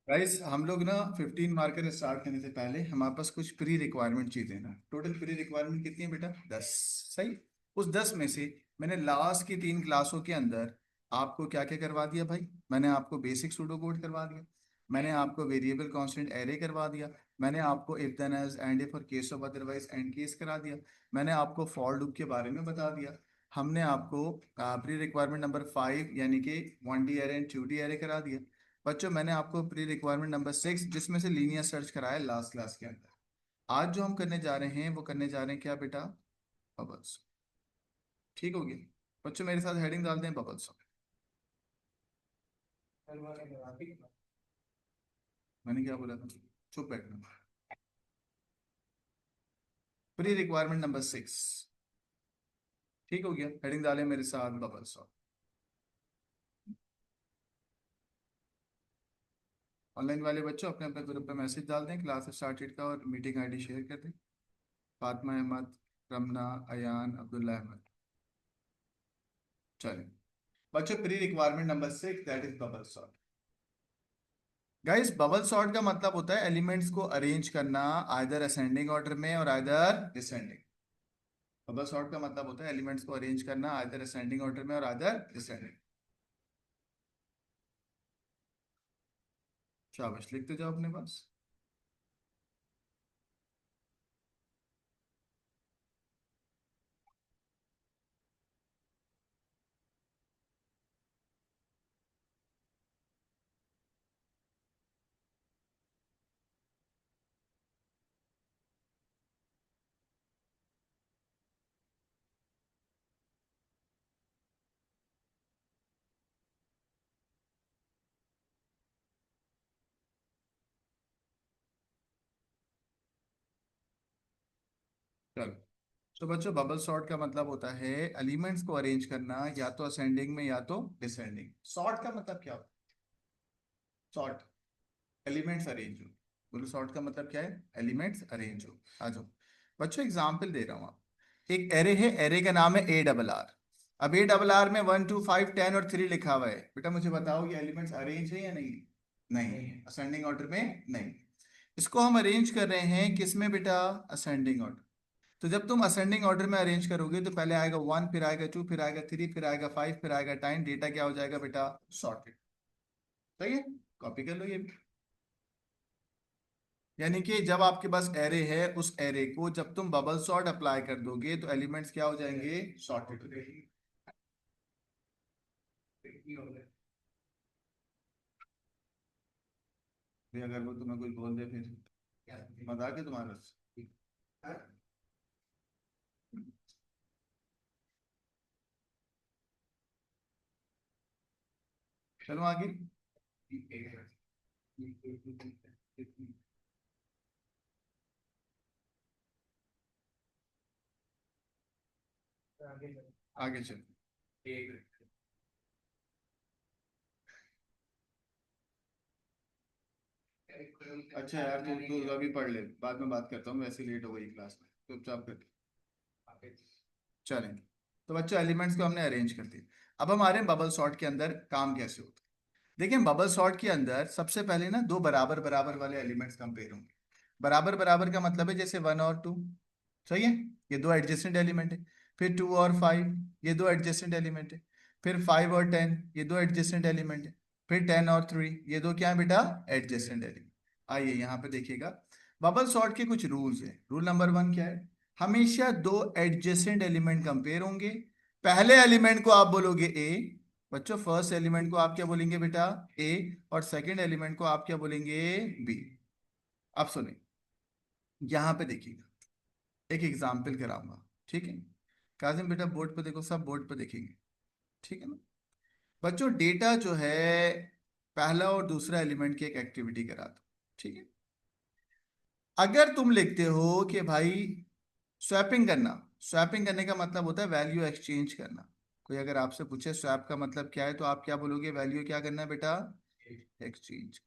Guys हम लोग ना 15 मार्कर स्टार्ट करने से पहले हमारे पास कुछ प्री रिक्वायरमेंट चीजें ना। टोटल प्री रिक्वायरमेंट कितनी है बेटा? 10। सही। उस 10 में से मैंने लास्ट की 3 क्लासों के अंदर आपको क्या क्या करवा दिया भाई? मैंने आपको बेसिक सूडो कोड करवा दिया। मैंने आपको वेरिएबल कांस्टेंट एरे करवा दिया। मैंने आपको if then else end if और case of otherwise end case करा दिया। मैंने आपको फॉर लूप के बारे में बता दिया। हमने आपको प्री रिक्वायरमेंट नंबर 5 यानी कि 1D array and 2D array करा दिया। बच्चों मैंने आपको प्री रिक्वायरमेंट नंबर 6 जिसमें से लीनियर सर्च कराया लास्ट क्लास के अंदर। आज जो हम करने जा रहे हैं वो करने जा रहे हैं क्या बेटा? बबल्स। ठीक हो गया? बच्चों मेरे साथ हेडिंग डाल दें बबल्स। मैंने क्या बोला था? चुप बैठना। Pre requirement number 6। ठीक हो गया? हेडिंग डालें मेरे साथ बबल्स। ऑनलाइन वाले बच्चों अपने अपने ग्रुप पे मैसेज डाल दें क्लास स्टार्टेड का और मीटिंग आईडी शेयर कर दें। फातिमा अहमद, रमना, अयान, अब्दुल्ला अहमद। चलें बच्चों, pre requirement number 6 that is bubble sort. Guys bubble sort का मतलब होता है एलिमेंट्स को अरेंज करना आइदर असेंडिंग ऑर्डर में और आइदर डिसेंडिंग। बबल सॉर्ट का मतलब होता है एलिमेंट्स को अरेंज करना आइदर असेंडिंग ऑर्डर में और आइदर डिसेंडिंग। शाबाश, लिखते जाओ अपने पास। चलो, तो बच्चों बबल सॉर्ट का मतलब होता है एलिमेंट्स को अरेंज करना या तो असेंडिंग में या तो डिसेंडिंग। सॉर्ट का मतलब क्या होता है? सॉर्ट एलिमेंट्स अरेंज हो। बोलो सॉर्ट का मतलब क्या है? एलिमेंट्स अरेंज हो। आ जाओ बच्चों, एग्जाम्पल दे रहा हूँ आप। एक एरे है, एरे का नाम है ARR। अब ARR में 1 2 5 10 और 3 लिखा हुआ है। बेटा मुझे बताओ ये एलिमेंट्स अरेंज है या नहीं? नहीं, असेंडिंग ऑर्डर में नहीं। इसको हम अरेंज कर रहे हैं किस में बेटा? Ascending order. तो जब तुम असेंडिंग ऑर्डर में अरेंज करोगे तो पहले आएगा 1, फिर आएगा 2, फिर आएगा 3, फिर आएगा 5, फिर आएगा 10। डेटा क्या हो जाएगा बेटा? सॉर्टेड। सही है? कॉपी कर लो ये भी। यानी कि जब आपके पास एरे है उस एरे को जब तुम बबल सॉर्ट अप्लाई कर दोगे तो एलिमेंट्स क्या हो जाएंगे? सॉर्टेड हो जाएंगे। फिर अगर वो तुम्हें कुछ बोल दे फिर मजाक है तुम्हारा? चलो आगे। आगे चलो। अच्छा यार तू अभी पढ़ ले, बाद में बात करता हूँ, वैसे लेट हो गई क्लास में, चुपचाप कर। चलेंगे। तो बच्चों एलिमेंट्स को हमने अरेंज कर दिया। अब हम आ रहे हैं बबल सॉर्ट के अंदर काम कैसे होता है। देखिए बबल सॉर्ट के अंदर सबसे पहले ना दो बराबर बराबर वाले एलिमेंट्स कंपेयर होंगे। बराबर बराबर का मतलब है जैसे 1 और 2। सही है? ये दो एडजेसेंट एलिमेंट है। फिर 2 और 5, ये दो एडजेसेंट एलिमेंट है। फिर 5 और 10, ये दो एडजेसेंट एलिमेंट है। फिर 10 और 3, ये दो क्या है बेटा? Adjacent element. आइए यहाँ पे देखिएगा। बबल सॉर्ट के कुछ रूल्स हैं। रूल नंबर 1 क्या है? हमेशा दो एडजेसेंट एलिमेंट कंपेयर होंगे। पहले एलिमेंट को आप बोलोगे ए। बच्चों फर्स्ट एलिमेंट को आप क्या बोलेंगे बेटा? ए। और सेकंड एलिमेंट को आप क्या बोलेंगे? बी। अब सुनिए, यहाँ पे देखिएगा, एक एग्जाम्पल कराऊंगा। ठीक है? काजिम बेटा बोर्ड पे देखो, सब बोर्ड पे देखेंगे। ठीक है ना? बच्चों डेटा जो है, पहला और दूसरा एलिमेंट की एक एक्टिविटी करा दो। ठीक है? अगर तुम लिखते हो कि भाई स्वैपिंग करना, स्वैपिंग करने का मतलब होता है वैल्यू एक्सचेंज करना। कोई अगर आपसे पूछे स्वैप का मतलब क्या है तो आप क्या बोलोगे? वैल्यू क्या करना है बेटा? एक्सचेंज।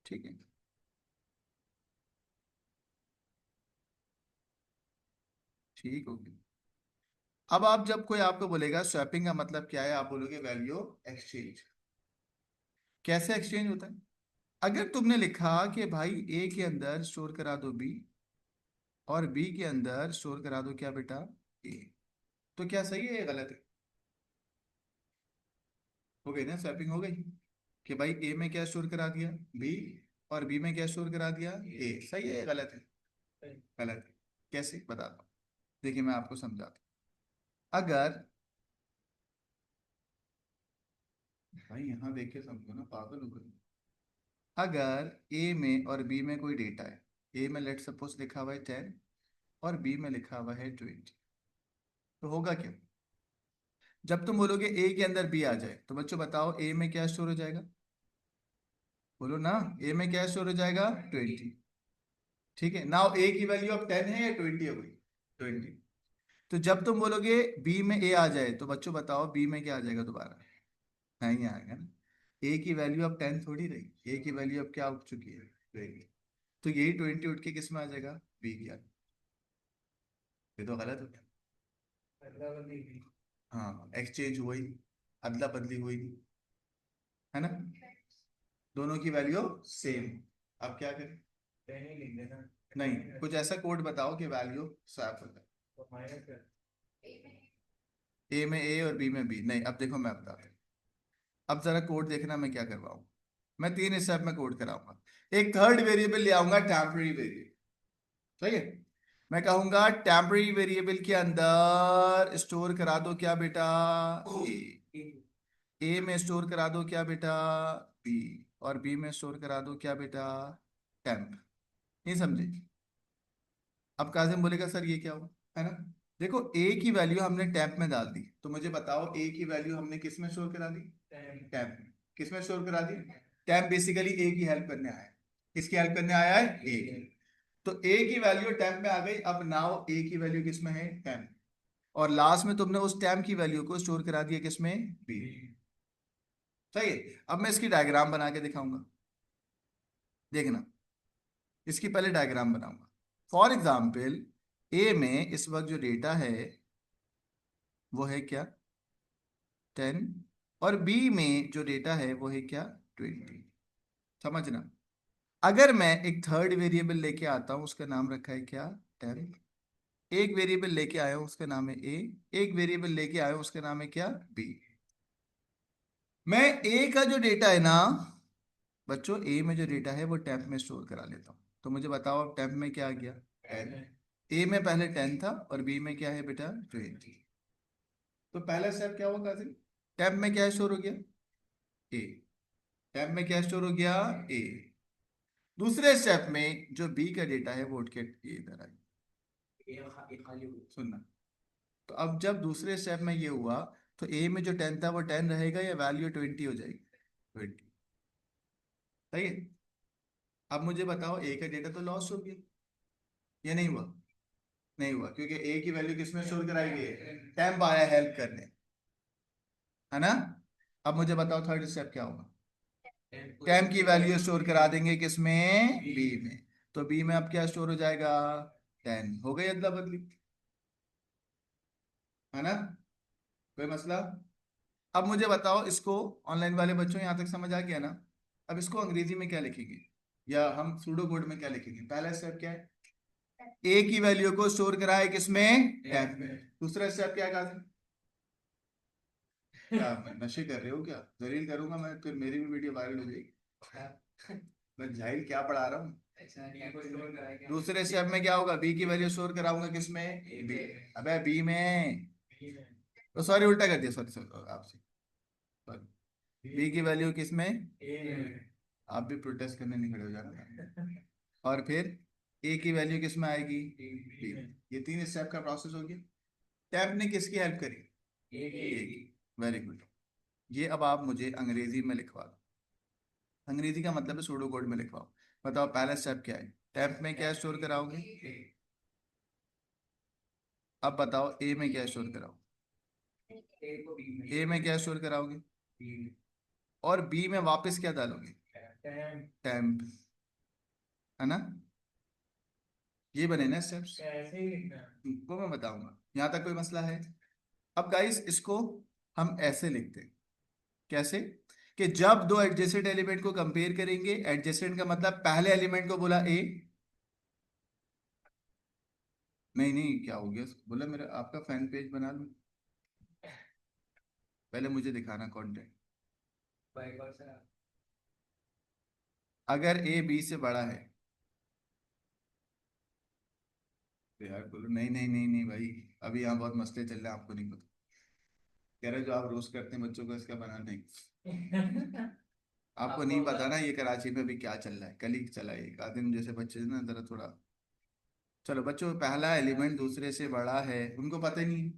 ठीक है? ठीक होगी। अब आप जब कोई आपको बोलेगा स्वैपिंग का मतलब क्या है, आप बोलोगे वैल्यू एक्सचेंज। कैसे एक्सचेंज होता है? अगर तुमने लिखा कि भाई ए के अंदर स्टोर करा दो बी और बी के अंदर स्टोर करा दो क्या बेटा, ए, तो क्या सही है या गलत है? हो गई ना, स्वैपिंग हो गई कि भाई ए में क्या स्टोर करा दिया, बी, और बी में क्या स्टोर करा दिया, ए। सही है या गलत है? गलत है। कैसे बताता हूँ, देखिए मैं आपको समझाता हूँ। अगर भाई यहाँ देख के समझो ना, पागल हो गए। अगर ए में और बी में कोई डेटा है, ए में लेट सपोज लिखा हुआ है 10 और बी में लिखा हुआ है 20, तो होगा क्या? जब तुम बोलोगे ए के अंदर बी आ जाए, तो बच्चों बताओ ए में क्या स्टोर हो जाएगा? बोलो ना, ए में क्या स्टोर हो जाएगा? 20। ठीक है, नाउ ए की वैल्यू अब 10 है या 20 हो गई? 20। तो जब तुम बोलोगे बी में ए आ जाए, तो बच्चों बताओ बी में क्या आ जाएगा दोबारा? नहीं आएगा ना। ए की वैल्यू अब 10 थोड़ी रही, ए की वैल्यू अब क्या उठ चुकी है? 20। तो यही 20 उठ के किस में आ जाएगा? बी की ये तो गलत हो गया। अदला बदली हुई। हाँ, एक्सचेंज हुई, अदला बदली हुई, है ना? दोनों की वैल्यू सेम। अब क्या करें? पहले लिख देना। नहीं, कुछ ऐसा कोड बताओ कि वैल्यू स्वैप हो जाए। तो माइनस कर, ए में ए और बी में बी। नहीं, अब देखो मैं बताता हूँ। अब जरा कोड देखना मैं क्या करवाऊँ। मैं 3 स्टेप में कोड कराऊंगा। एक थर्ड वेरिएबल ले आऊंगा, टेम्पररी वेरिएबल। सही है। मैं कहूंगा टेम्पररी वेरिएबल के अंदर स्टोर करा दो क्या बेटा, ए। ए में स्टोर करा दो क्या बेटा, बी। और बी में स्टोर करा दो क्या बेटा, टेम्प। नहीं समझे? अब काजिम बोलेगा सर ये क्या हुआ, है ना? देखो ए की वैल्यू हमने टेम्प में डाल दी, तो मुझे बताओ ए की वैल्यू हमने किस में स्टोर करा दी? टेम्प में। किस में स्टोर करा दी? टेम्प बेसिकली ए की हेल्प करने आया है। किसकी हेल्प करने आया है? ए की। तो ए की वैल्यू टेम्प में आ गई, अब नाउ ए की वैल्यू किस में है? टेम्प। और लास्ट में तुमने उस टेम्प की वैल्यू को स्टोर करा दिया किस में? बी। सही है। अब मैं इसकी डायग्राम बना के दिखाऊंगा, देखना। इसकी पहले डायग्राम बनाऊंगा। फॉर एग्जाम्पल, ए में इस वक्त जो डेटा है वो है क्या, 10, और बी में जो डेटा है वो है क्या, 20। समझना। अगर मैं एक थर्ड वेरिएबल लेके आता हूं, उसका नाम रखा है क्या, 10। एक वेरिएबल लेके आया हूं, उसका नाम है ए। एक वेरिएबल लेके आया हूं, उसका नाम है क्या, बी। मैं ए का जो डेटा है ना बच्चों, ए में जो डेटा है वो टेम्प में स्टोर करा लेता हूँ। तो मुझे बताओ अब टेम्प में क्या आ गया, 10। ए में पहले 10 था और बी में क्या है बेटा, 20। तो पहला स्टेप क्या होगा काजिम? टेम्प में क्या स्टोर हो गया, ए। टेम्प में क्या स्टोर हो गया, ए। दूसरे स्टेप में जो बी का डेटा है वो उठ के ए इधर आ गया। सुनना। तो अब जब दूसरे स्टेप में ये हुआ, तो ए में जो 10 था वो 10 रहेगा या वैल्यू 20 हो जाएगी? 20। सही है। अब मुझे बताओ ए का डेटा तो लॉस हो गया या नहीं हुआ? नहीं हुआ, क्योंकि ए की वैल्यू किसमें स्टोर कराई गई है, टेम्प आया हेल्प करने, है ना? अब मुझे बताओ थर्ड स्टेप क्या होगा? टेम्प की वैल्यू स्टोर करा देंगे किसमें, बी में। तो बी में अब क्या स्टोर हो जाएगा, 10। हो गई अदला बदली, है ना? कोई मसला? अब मुझे बताओ इसको, ऑनलाइन वाले बच्चों यहाँ तक समझ आ गया ना? अब इसको अंग्रेजी में क्या लिखेंगे, या हम सूडो कोड में क्या लिखेंगे? पहला स्टेप क्या है, ए की वैल्यू को स्टोर कराए किसमें, टेम्प में। दूसरा स्टेप क्या कहा था? क्या नशे कर रहे हो क्या? जलील करूंगा मैं, फिर मेरी भी वीडियो वायरल हो जाएगी। मैं जाहिल क्या पढ़ा रहा हूँ। दूसरे स्टेप में क्या होगा, बी की वैल्यू स्टोर कराऊंगा किसमें, बी। अबे बी में, तो सॉरी उल्टा कर दिया, सॉरी सॉरी आपसे, सॉरी। बी की वैल्यू किसमें, ए। आप भी प्रोटेस्ट करने नहीं खड़े हो जाना। और फिर ए की वैल्यू किसमें आएगी, बी। ये 3 स्टेप का प्रोसेस हो गया। टैप ने किसकी हेल्प करी, ए की। Very good. ये अब आप मुझे अंग्रेजी में लिखवा दो। अंग्रेजी का मतलब है सूडो कोड में लिखवाओ। बताओ पहला स्टेप क्या है, टैप में क्या स्टोर कराओगे, अब बताओ ए में क्या स्टोर कराओ, ए में क्या स्टोर कराओगे, और बी में वापस क्या डालोगे, टेम्प, है ना? ये बने ना स्टेप्स, ऐसे ही लिखना है। वो मैं बताऊंगा, यहाँ तक कोई मसला है? अब गाइस इसको हम ऐसे लिखते हैं, कैसे कि जब दो एडजेसेंट एलिमेंट को कंपेयर करेंगे, एडजेसेंट का मतलब पहले एलिमेंट को बोला ए, नहीं नहीं क्या हो गया, बोला मेरा आपका फैन पेज बना लूं, पहले मुझे दिखाना कंटेंट। अगर ए बी से बड़ा है, तो यार बोलो नहीं नहीं नहीं नहीं भाई, अभी यहाँ बहुत मसले चल रहे हैं, आपको नहीं पता। कह रहे जो आप रोज करते हैं बच्चों को इसका बना नहीं। आपको नहीं पता ना ये कराची में भी क्या चल रहा है, कल ही चला है एक आधे दिन, जैसे बच्चे ना जरा थोड़ा। चलो बच्चों, पहला एलिमेंट दूसरे से बड़ा है उनको पता ही नहीं,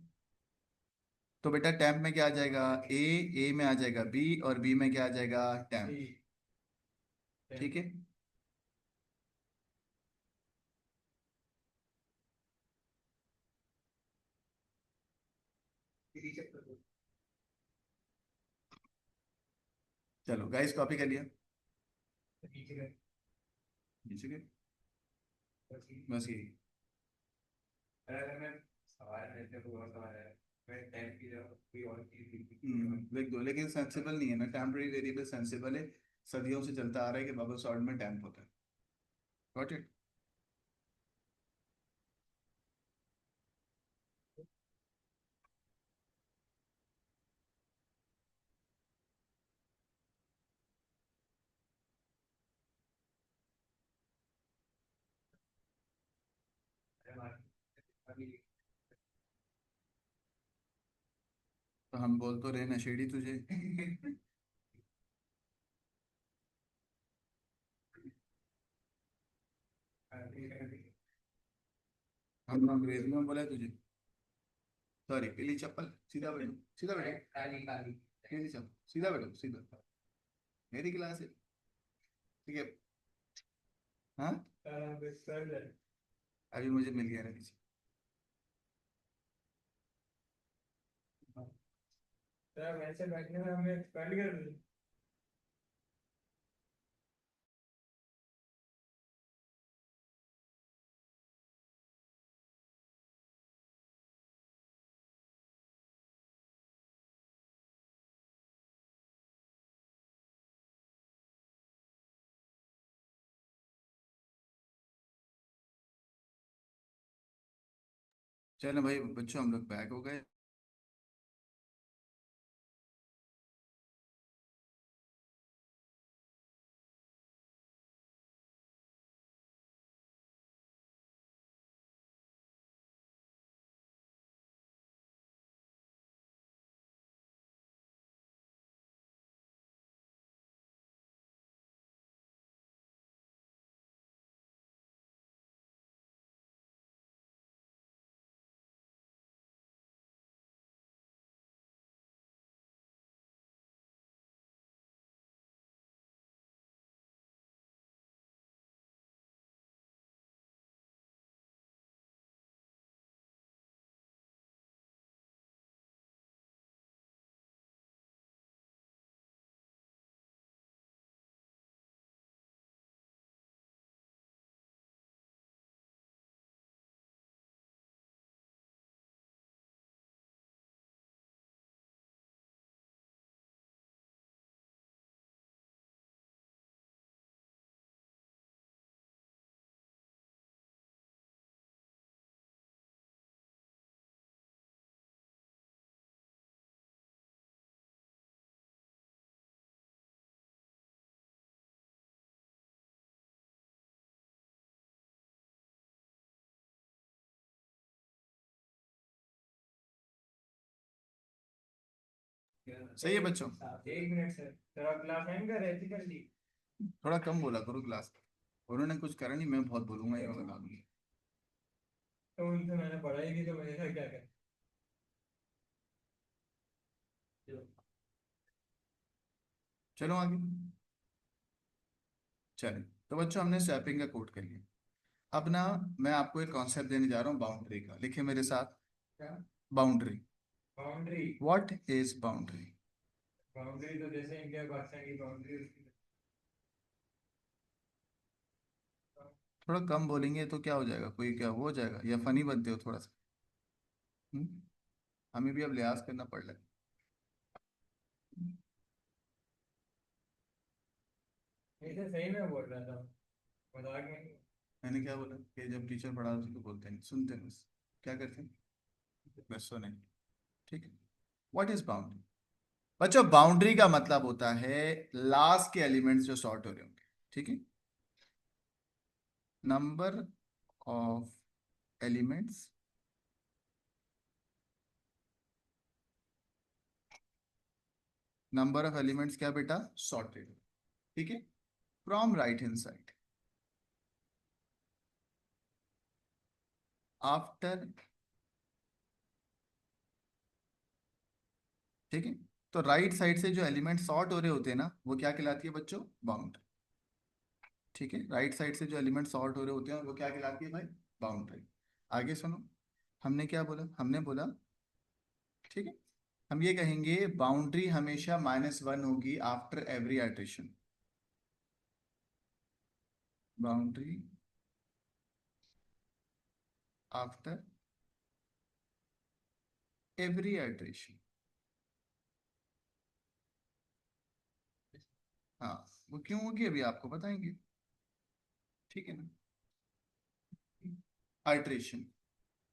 तो बेटा टैम्प में क्या आ जाएगा, ए में आ जाएगा बी, और बी में क्या आ जाएगा, टैम्प। ठीक है। चलो गाइस कॉपी कर लिया, नीचे गए, बस यही। लिख दो, लेकिन सेंसिबल नहीं है ना, टेम्पररी वेरिएबल सेंसिबल है, सदियों से चलता आ रहा है कि बबल सॉर्ट में टैम्प होता है। Got it. तो हम बोल तो रहे नशेड़ी तुझे। हम अंग्रेजी में बोला है तुझे, सॉरी, पीली चप्पल, सीधा बैठो, सीधा बैठो, पीली चप्पल, सीधा बैठो, सीधा, मेरी क्लास है। ठीक है। हाँ, अभी मुझे मिल गया ना किसी। चलो भाई बच्चों, हम लोग बैक हो गए। सही है बच्चों, थोड़ा कम बोला करो क्लास। उन्होंने कुछ करा नहीं, मैं बहुत बोलूंगा ये वाला काम नहीं। चलो आगे। चलो, तो बच्चों हमने स्वैपिंग का कोड कर लिया। अब ना मैं आपको एक कॉन्सेप्ट देने जा रहा हूँ बाउंड्री का, लिखिए मेरे साथ। बाउंड्री। What is boundary? थोड़ा कम बोलेंगे तो क्या हो जाएगा, कोई क्या वो हो जाएगा, या फनी बनते हो थोड़ा सा? हम्म? हमें भी अब लिहाज करना पड़ रहा है। इसे सही में बोल रहा था, मजाक में नहीं। मैंने क्या बोला कि जब टीचर पढ़ाते हैं तो बोलते नहीं, सुनते हैं बस। क्या करते हैं? बस सुने। ठीक है। What is boundary? बच्चों बाउंड्री का मतलब होता है लास्ट के एलिमेंट्स जो सॉर्ट हो रहे होंगे। ठीक है। Number of elements number of elements क्या बेटा? सॉर्टेड। ठीक है। From right hand side after. ठीक है। तो राइट साइड से जो एलिमेंट सॉर्ट हो रहे होते हैं ना, वो क्या कहलाती है बच्चों? बाउंड्री। ठीक है। राइट साइड से जो एलिमेंट सॉर्ट हो रहे होते हैं वो क्या कहलाती है भाई? बाउंड्री। आगे सुनो। हमने क्या बोला? हमने बोला, ठीक है, हम ये कहेंगे बाउंड्री हमेशा -1 होगी after every iteration. Boundary after every iteration. हाँ। वो क्यों होगी अभी आपको बताएंगे। ठीक है ना? आइट्रेशन,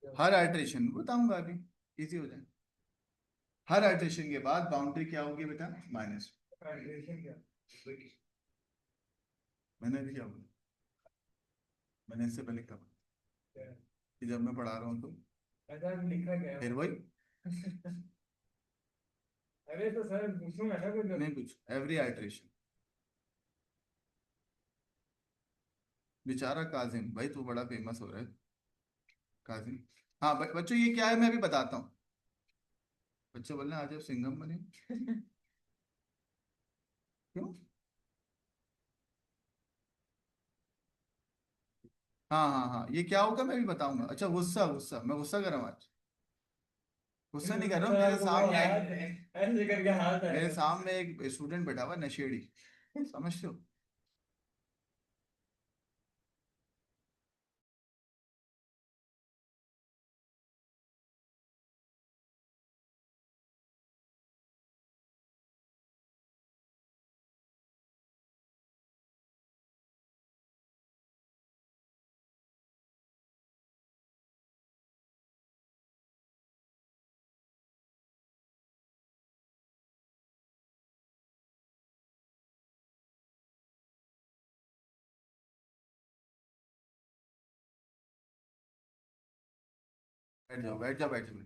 हर आइट्रेशन बताऊंगा अभी, इजी हो जाए। हर आइट्रेशन के बाद बाउंड्री क्या होगी बेटा? माइनस। हाइड्रेशन क्या? मैंने अभी क्या बोला? मैंने इससे पहले क्या बोला? क्या? कि जब मैं पढ़ा रहा हूँ तो ऐसा लिखा क्या है फिर मतलब? वही। अरे तो सर पूछूंगा ना कुछ नहीं अभी। कुछ, एवरी आइट्रेशन। बेचारा काजिम भाई, तू बड़ा फेमस हो रहा है। काजिम। हाँ बच्चों ये क्या है मैं अभी बताता हूँ। बच्चे बोल रहे हैं आज आप सिंघम बने। क्यों? हाँ हाँ हाँ, ये क्या होगा मैं भी बताऊंगा। अच्छा गुस्सा, गुस्सा, मैं गुस्सा कर रहा हूँ आज? गुस्सा नहीं कर रहा हूँ, सर मेरे आपको वो सामने हाथ ऐसे करके हाथ मेरे आएगा। सामने एक स्टूडेंट बैठा हुआ है, नशेड़ी। समझते हो? बैठ जाओ बैठ जाओ बैठ जाओ।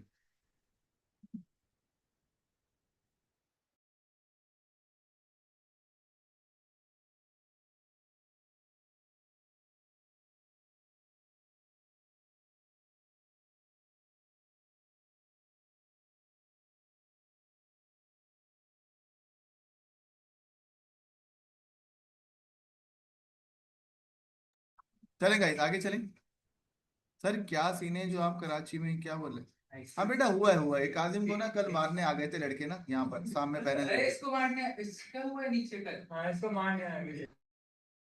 चलें गाइस आगे चलें। सर क्या सीन है जो आप कराची में क्या बोल रहे हैं? हाँ बेटा, हुआ है काजिम को ना कल मारने आ गए थे लड़के ना, यहाँ पर सामने पैनल अरे पे। इसको मारने, इसका हुआ है नीचे कल। हाँ इसको मारने आएंगे।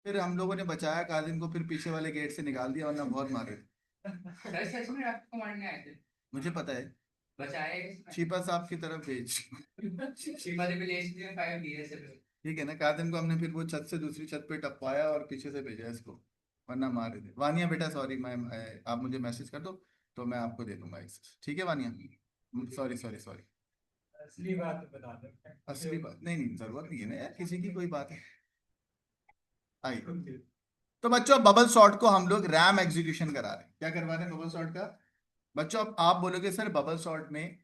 फिर हम लोगों ने बचाया काजिम को, फिर पीछे वाले गेट से निकाल दिया वरना बहुत मारे थे। सर सच में आपको मारने आए थे? मुझे पता है। बचाए किसने? चीपा साहब की तरफ भेज। शिवा ने विलेज में 5 दिए से। ठीक है ना, काजिम को हमने फिर वो छत से दूसरी छत पे टपवाया और पीछे से भेजा इसको, वरना मार रहे थे। वानिया बेटा सॉरी, आप मुझे मैसेज कर दो तो मैं आपको दे दूंगा एक्सेस। ठीक है वानिया? Sorry sorry sorry. असली बात बता दो। असली बात नहीं, नहीं जरूरत नहीं है ना यार किसी की कोई बात है। आइए। तो बच्चों बबल सॉर्ट को हम लोग रैम एग्जीक्यूशन करा रहे हैं। क्या करवा रहे हैं बबल सॉर्ट का? बच्चों अब आप बोलोगे सर बबल सॉर्ट में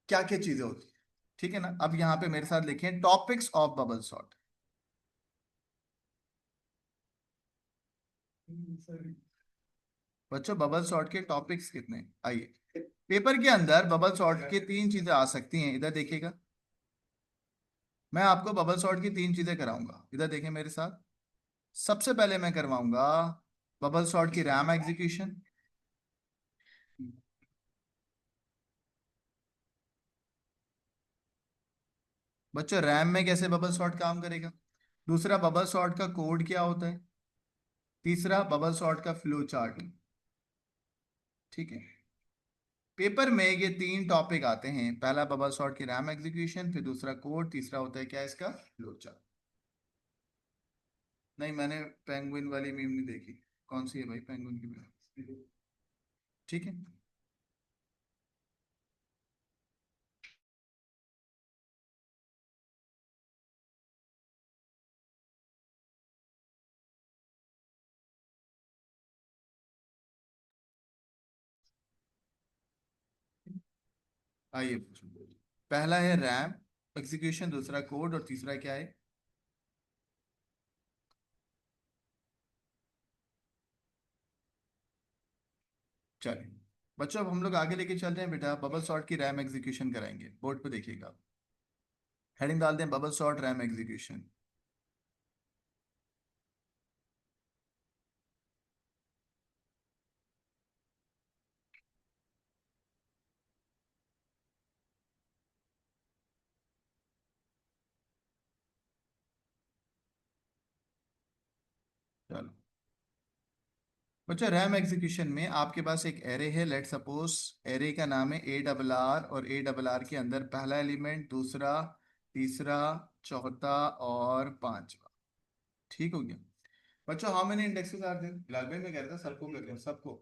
क्या क्या चीजें होती है? ठीक है ना, अब यहाँ पे मेरे साथ लिखें टॉपिक्स ऑफ बबल सॉर्ट। बच्चों बबल सॉर्ट के टॉपिक्स कितने हैं? आइए। पेपर के अंदर बबल सॉर्ट की 3 चीजें आ सकती हैं, इधर देखिएगा। मैं आपको बबल सॉर्ट की 3 चीजें कराऊंगा, इधर देखें मेरे साथ। सबसे पहले मैं करवाऊंगा बबल सॉर्ट की रैम एग्जीक्यूशन। बच्चों रैम में कैसे बबल सॉर्ट काम करेगा। दूसरा बबल सॉर्ट का कोड क्या होता है। तीसरा बबल सॉर्ट का फ्लो चार्ट। ठीक है। पेपर में ये 3 टॉपिक आते हैं, पहला बबल सॉर्ट की रैम एग्जीक्यूशन, फिर दूसरा कोड, तीसरा होता है क्या इसका फ्लो चार्ट। नहीं, मैंने पेंगुइन वाली मीम नहीं देखी। कौन सी है भाई पेंगुइन की मीम? ठीक है। आइए पूछो। पहला है रैम एग्जीक्यूशन, दूसरा कोड, और तीसरा क्या है? चलिए बच्चों, अब हम लोग आगे लेके चल रहे हैं बेटा, बबल सॉर्ट की रैम एग्जीक्यूशन कराएंगे। बोर्ड पे देखिएगा, हेडिंग डाल दें बबल सॉर्ट रैम एग्जीक्यूशन। चलो बच्चों, रैम एग्जीक्यूशन में आपके पास एक एरे है। लेट सपोज एरे का नाम है ए डबल आर, और ए डबल आर के अंदर पहला एलिमेंट, दूसरा, तीसरा, चौथा और पांचवा। ठीक हो गया बच्चों? How many indexes are there? Bilal भाई मैं कह रहा था सबको कर रहे हैं, सबको।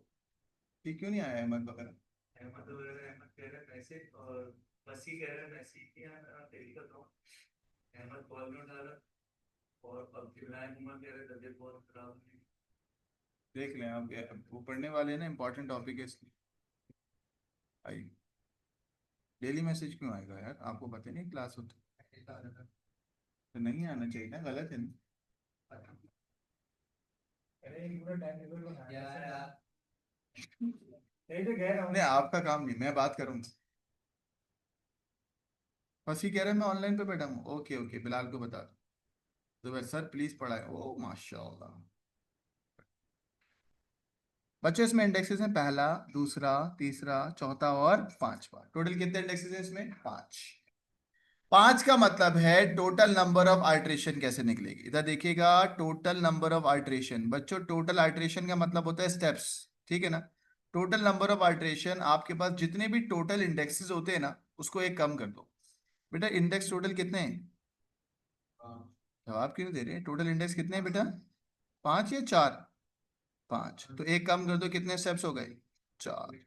ये क्यों नहीं आया अहमद वगैरह? अहमद वगैरह, अहमद कह रहे हैं मैसेज, और मसी कह रहे हैं मैसेज किया दिक्कत हो। अहमद कॉल में उठा रहा, और अब इब्राहिम उमर कह रहे तबियत बहुत खराब है। देख लें आप, वो पढ़ने वाले हैं ना, इंपॉर्टेंट टॉपिक है इसलिए। आई, डेली मैसेज क्यों आएगा यार? आपको पता नहीं क्लास होती तो नहीं आना चाहिए ना, गलत है ना? अरे एक पूरा टाइम टेबल बनाया है यार। यही तो कह रहा हूँ। नहीं, आपका काम नहीं, मैं बात करूंगा। बस ये कह रहे हैं मैं ऑनलाइन पे बैठा हूँ। ओके ओके, बिलाल को बता दो। जुबैर सर प्लीज पढ़ाए। ओ माशाल्लाह। बच्चों इसमें इंडेक्सेस हैं पहला, दूसरा, तीसरा, चौथा और पांचवा। टोटल कितने इंडेक्सेस हैं इसमें? पांच। पांच का मतलब है टोटल नंबर ऑफ आइट्रेशन कैसे निकलेगी? इधर देखिएगा, टोटल नंबर ऑफ आइट्रेशन। बच्चों टोटल आइट्रेशन का मतलब होता है स्टेप्स, ठीक है ना? टोटल नंबर ऑफ आइट्रेशन, आपके पास जितने भी टोटल इंडेक्सेस होते हैं ना, उसको एक कम कर दो। बेटा इंडेक्स टोटल कितने हैं? जवाब क्यों नहीं दे रहे? टोटल इंडेक्स कितने हैं बेटा? पांच या चार? पांच। तो एक कम कर दो, कितने स्टेप्स हो गए? चार।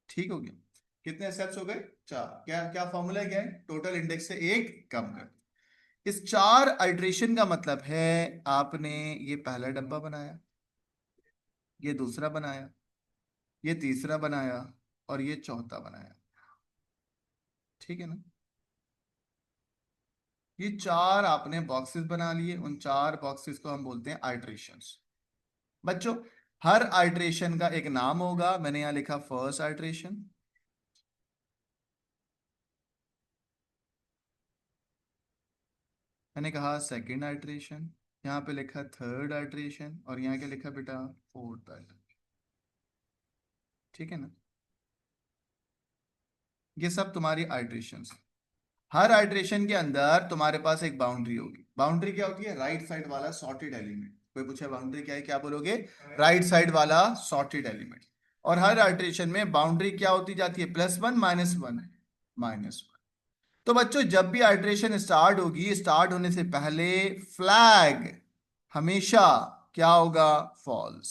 ठीक हो गया? कितने स्टेप्स हो गए? चार। क्या क्या फॉर्मूला क्या है? टोटल इंडेक्स से एक कम कर। इस चार आइट्रेशन का मतलब है आपने ये पहला डब्बा बनाया, ये दूसरा बनाया, ये तीसरा बनाया, और ये चौथा बनाया। ठीक है ना? ये चार आपने बॉक्सेस बना लिए, उन चार बॉक्सेस को हम बोलते हैं आइट्रेशंस। बच्चों हर आइट्रेशन का एक नाम होगा। मैंने यहां लिखा फर्स्ट आइट्रेशन, मैंने कहा सेकंड आइट्रेशन, यहाँ पे लिखा थर्ड आइट्रेशन, और यहाँ क्या लिखा बेटा? Fourth iteration. ठीक है ना? ये सब तुम्हारी आइट्रेशंस। हर आइट्रेशन के अंदर तुम्हारे पास एक बाउंड्री होगी। बाउंड्री क्या होती है? राइट साइड वाला सॉर्टेड एलिमेंट। कोई पूछे बाउंड्री क्या है, क्या बोलोगे? राइट साइड वाला सॉर्टेड एलिमेंट। और हर आइट्रेशन में बाउंड्री क्या होती जाती है? Plus one, minus one, minus one. तो बच्चों जब भी आइट्रेशन स्टार्ट होगी, स्टार्ट होने से पहले फ्लैग हमेशा क्या होगा? फॉल्स।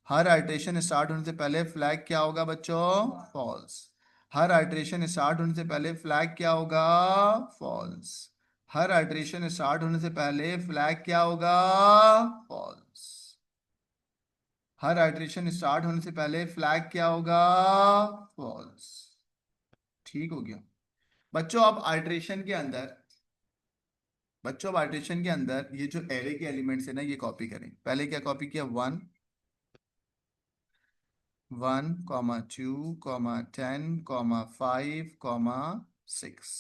हर आइट्रेशन स्टार्ट होने से पहले फ्लैग क्या होगा बच्चों? फॉल्स। हर आइट्रेशन स्टार्ट होने से पहले फ्लैग क्या होगा? फॉल्स। हर आइट्रेशन स्टार्ट होने से पहले फ्लैग क्या होगा? फॉल्स। हर आइट्रेशन स्टार्ट होने से पहले फ्लैग क्या होगा? फॉल्स। ठीक हो गया बच्चों? अब आइट्रेशन के अंदर, बच्चों अब आइट्रेशन के अंदर ये जो एरे के एलिमेंट्स है ना, ये कॉपी करें। पहले क्या कॉपी किया? One, one comma two comma 10 comma 5 comma 6।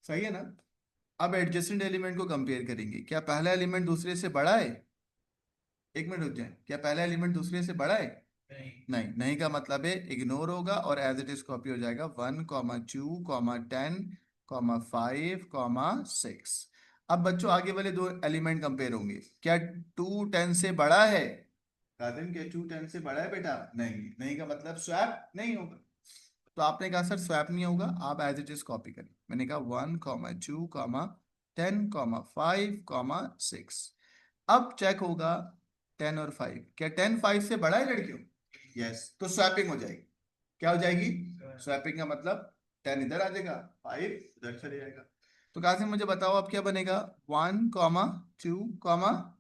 सही है ना? अब एडजेसेंट एलिमेंट को कंपेयर करेंगे। क्या पहला एलिमेंट दूसरे से बड़ा है? एक मिनट रुक जाए, क्या पहला एलिमेंट दूसरे से बड़ा है? नहीं। नहीं। नहीं का मतलब है इग्नोर होगा, और एज इट इज कॉपी हो जाएगा। One comma two comma 10 comma 5 comma 6। अब बच्चों आगे वाले दो एलिमेंट कंपेयर होंगे। क्या टू 10 से बड़ा है? कादिम क्या टू 10 से बड़ा है बेटा? नहीं। नहीं का मतलब स्वैप नहीं होगा। तो आपने कहा सर स्वैप नहीं होगा, आप एज इट इज कॉपी करें। मैंने कहा वन कॉमा टू कॉमा 10,5,6। अब चेक होगा 10 और 5, क्या 10 5 से बड़ा है लड़कियों? यस, तो स्वैपिंग हो जाएगी। क्या हो जाएगी? स्वैपिंग का मतलब 10 इधर आ जाएगा, 5 इधर चले जाएगा। तो कासिम मुझे बताओ अब क्या बनेगा? 1,2,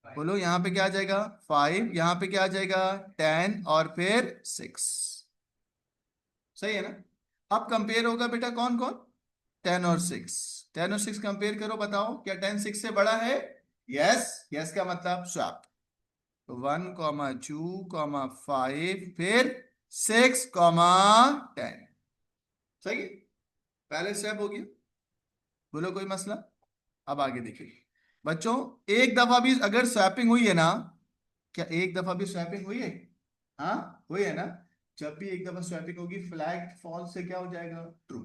बोलो यहाँ पे क्या आ जाएगा? 5, यहाँ पे क्या आ जाएगा? 10 और फिर 6। सही है ना? अब कंपेयर होगा बेटा कौन कौन? 10 और 6। 10 और 6 कंपेयर करो, बताओ क्या 10 6 से बड़ा है? यस, यस का मतलब स्वैप। 1,2,5 फिर 6,10। सही है, पहले स्टेप हो गया। बोलो कोई मसला? अब आगे देखिए बच्चों, एक दफा भी अगर स्वैपिंग हुई है ना, क्या एक दफा भी स्वैपिंग हुई है? हाँ, हुई है ना? जब भी एक दफा स्वैपिंग होगी फ्लैग फॉल्स से क्या हो जाएगा? ट्रू।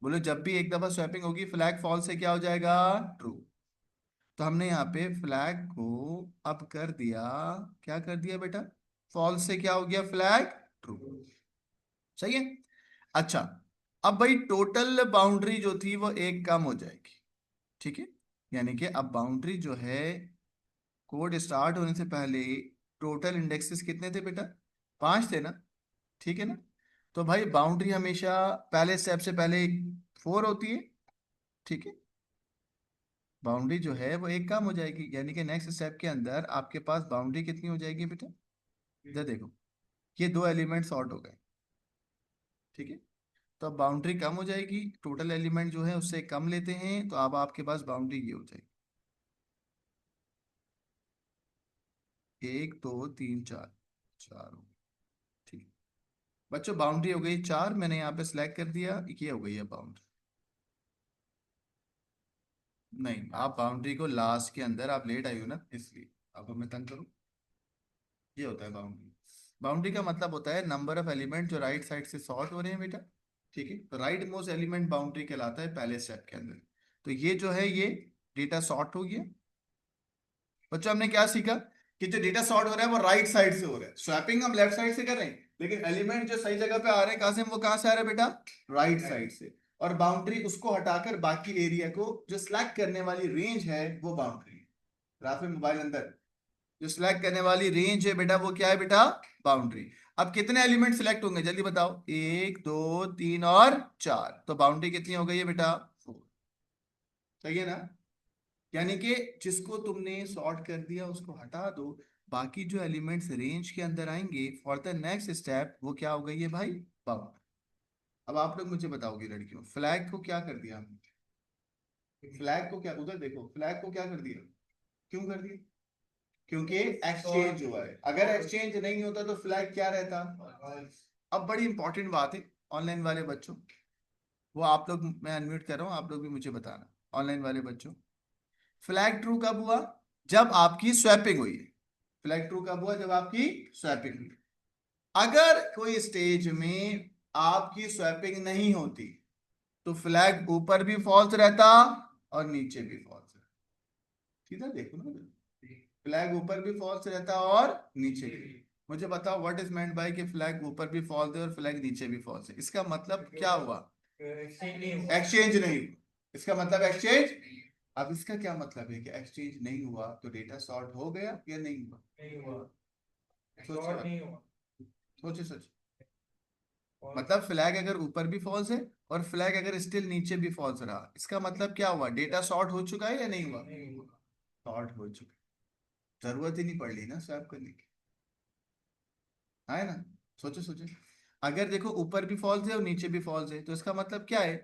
बोलो जब भी एक दफा स्वैपिंग होगी फ्लैग फॉल्स से क्या हो जाएगा? ट्रू। तो हमने यहाँ पे फ्लैग को अब कर दिया, क्या कर दिया बेटा? फॉल्स से क्या हो गया? Flag true. सही है। अच्छा, अब भाई टोटल बाउंड्री जो थी वो एक कम हो जाएगी। ठीक है, यानी कि अब बाउंड्री जो है, कोड स्टार्ट होने से पहले टोटल इंडेक्सेस कितने थे बेटा? 5 थे ना? ठीक है ना? तो भाई बाउंड्री हमेशा पहले स्टेप से पहले 4 होती है। ठीक है, बाउंड्री जो है वो एक कम हो जाएगी, यानी कि नेक्स्ट स्टेप के अंदर आपके पास बाउंड्री कितनी हो जाएगी बेटा? इधर देखो, ये दो एलिमेंट सॉर्ट हो गए। ठीक है, तो अब बाउंड्री कम हो जाएगी, टोटल एलिमेंट जो है उससे कम लेते हैं, तो अब आपके पास बाउंड्री ये हो जाएगी 1 2 3 4, 4 हो गई। ठीक है बच्चों, बाउंड्री हो गई 4, मैंने यहाँ पे सिलेक्ट कर दिया, ये हो गई है बाउंड्री। नहीं, आप बाउंड्री को लास्ट के अंदर आप लेट आई हो ना, इसलिए अब मैं तंग करूँ। ये होता है बाउंड्री। बाउंड्री का मतलब होता है नंबर ऑफ एलिमेंट जो राइट साइड से सॉर्ट हो रहे हैं बेटा। ठीक है, तो राइट मोस्ट एलिमेंट बाउंड्री कहलाता है पहले स्टेप के अंदर। तो ये जो है ये डेटा सॉर्ट हो गया। बच्चों हमने क्या सीखा कि जो डेटा सॉर्ट हो रहा है वो राइट साइड से हो रहा है, स्वैपिंग हम लेफ्ट साइड से कर रहे हैं, लेकिन एलिमेंट जो सही जगह पे आ रहे हैं कासिम वो कहां से आ रहे हैं बेटा? राइट साइड से। और बाउंड्री उसको हटाकर बाकी एरिया को जो सिलेक्ट करने वाली रेंज है वो बाउंड्री। ग्राफ में मोबाइल अंदर जो सिलेक्ट करने वाली रेंज है बेटा वो क्या है बेटा? बाउंड्री। अब कितने एलिमेंट सिलेक्ट होंगे जल्दी बताओ? 1 2 3 और 4, तो बाउंड्री कितनी हो गई है बेटा? 4। सही है ना? यानी कि जिसको तुमने सॉर्ट कर दिया उसको हटा दो, बाकी जो एलिमेंट्स रेंज के अंदर आएंगे फॉर द नेक्स्ट स्टेप वो क्या हो गई है भाई? बाउंड्री। अब आप लोग मुझे बताओगे लड़कियों, फ्लैग को क्या कर दिया हमने? फ्लैग को क्या, उधर देखो, फ्लैग को क्या कर दिया? क्यों कर दिया? क्योंकि एक्सचेंज हुआ है। अगर एक्सचेंज नहीं होता तो फ्लैग क्या रहता? अब बड़ी इंपॉर्टेंट बात है ऑनलाइन वाले बच्चों, वो आप लोग, मैं अनम्यूट कर रहा हूँ, आप लोग भी मुझे बताना। ऑनलाइन वाले बच्चों, फ्लैग ट्रू कब हुआ? जब आपकी स्वैपिंग हुई है। फ्लैग ट्रू कब हुआ? जब आपकी स्वैपिंग हुई। अगर कोई स्टेज में आपकी स्वैपिंग नहीं होती तो फ्लैग ऊपर भी फॉल्स रहता और नीचे भी फॉल्स रहता। सीधा देखो ना, फ्लैग ऊपर भी फॉल्स रहता और नीचे भी। मुझे बताओ व्हाट इज मेंट बाय कि फ्लैग ऊपर भी फॉल्स है और फ्लैग नीचे भी फॉल्स है, इसका मतलब क्या हुआ? एक्सचेंज नहीं हुआ। इसका मतलब एक्सचेंज। अब इसका क्या मतलब है कि एक्सचेंज नहीं हुआ तो डेटा सॉर्ट हो गया या नहीं हुआ? नहीं हुआ, सोचो, नहीं हुआ। सोचो सोचो। मतलब फ्लैग अगर ऊपर भी फॉल्स है और फ्लैग अगर स्टिल नीचे भी फॉल्स रहा, इसका मतलब क्या हुआ? डेटा सॉर्ट हो चुका है या नहीं हुआ? नहीं हुआ। सॉर्ट हो चुका है। जरूरत ही नहीं पड़ रही ना स्वैप करने की, है ना? सोचो सोचो, अगर देखो ऊपर भी फॉल्स है और नीचे भी फॉल्स है तो इसका मतलब क्या है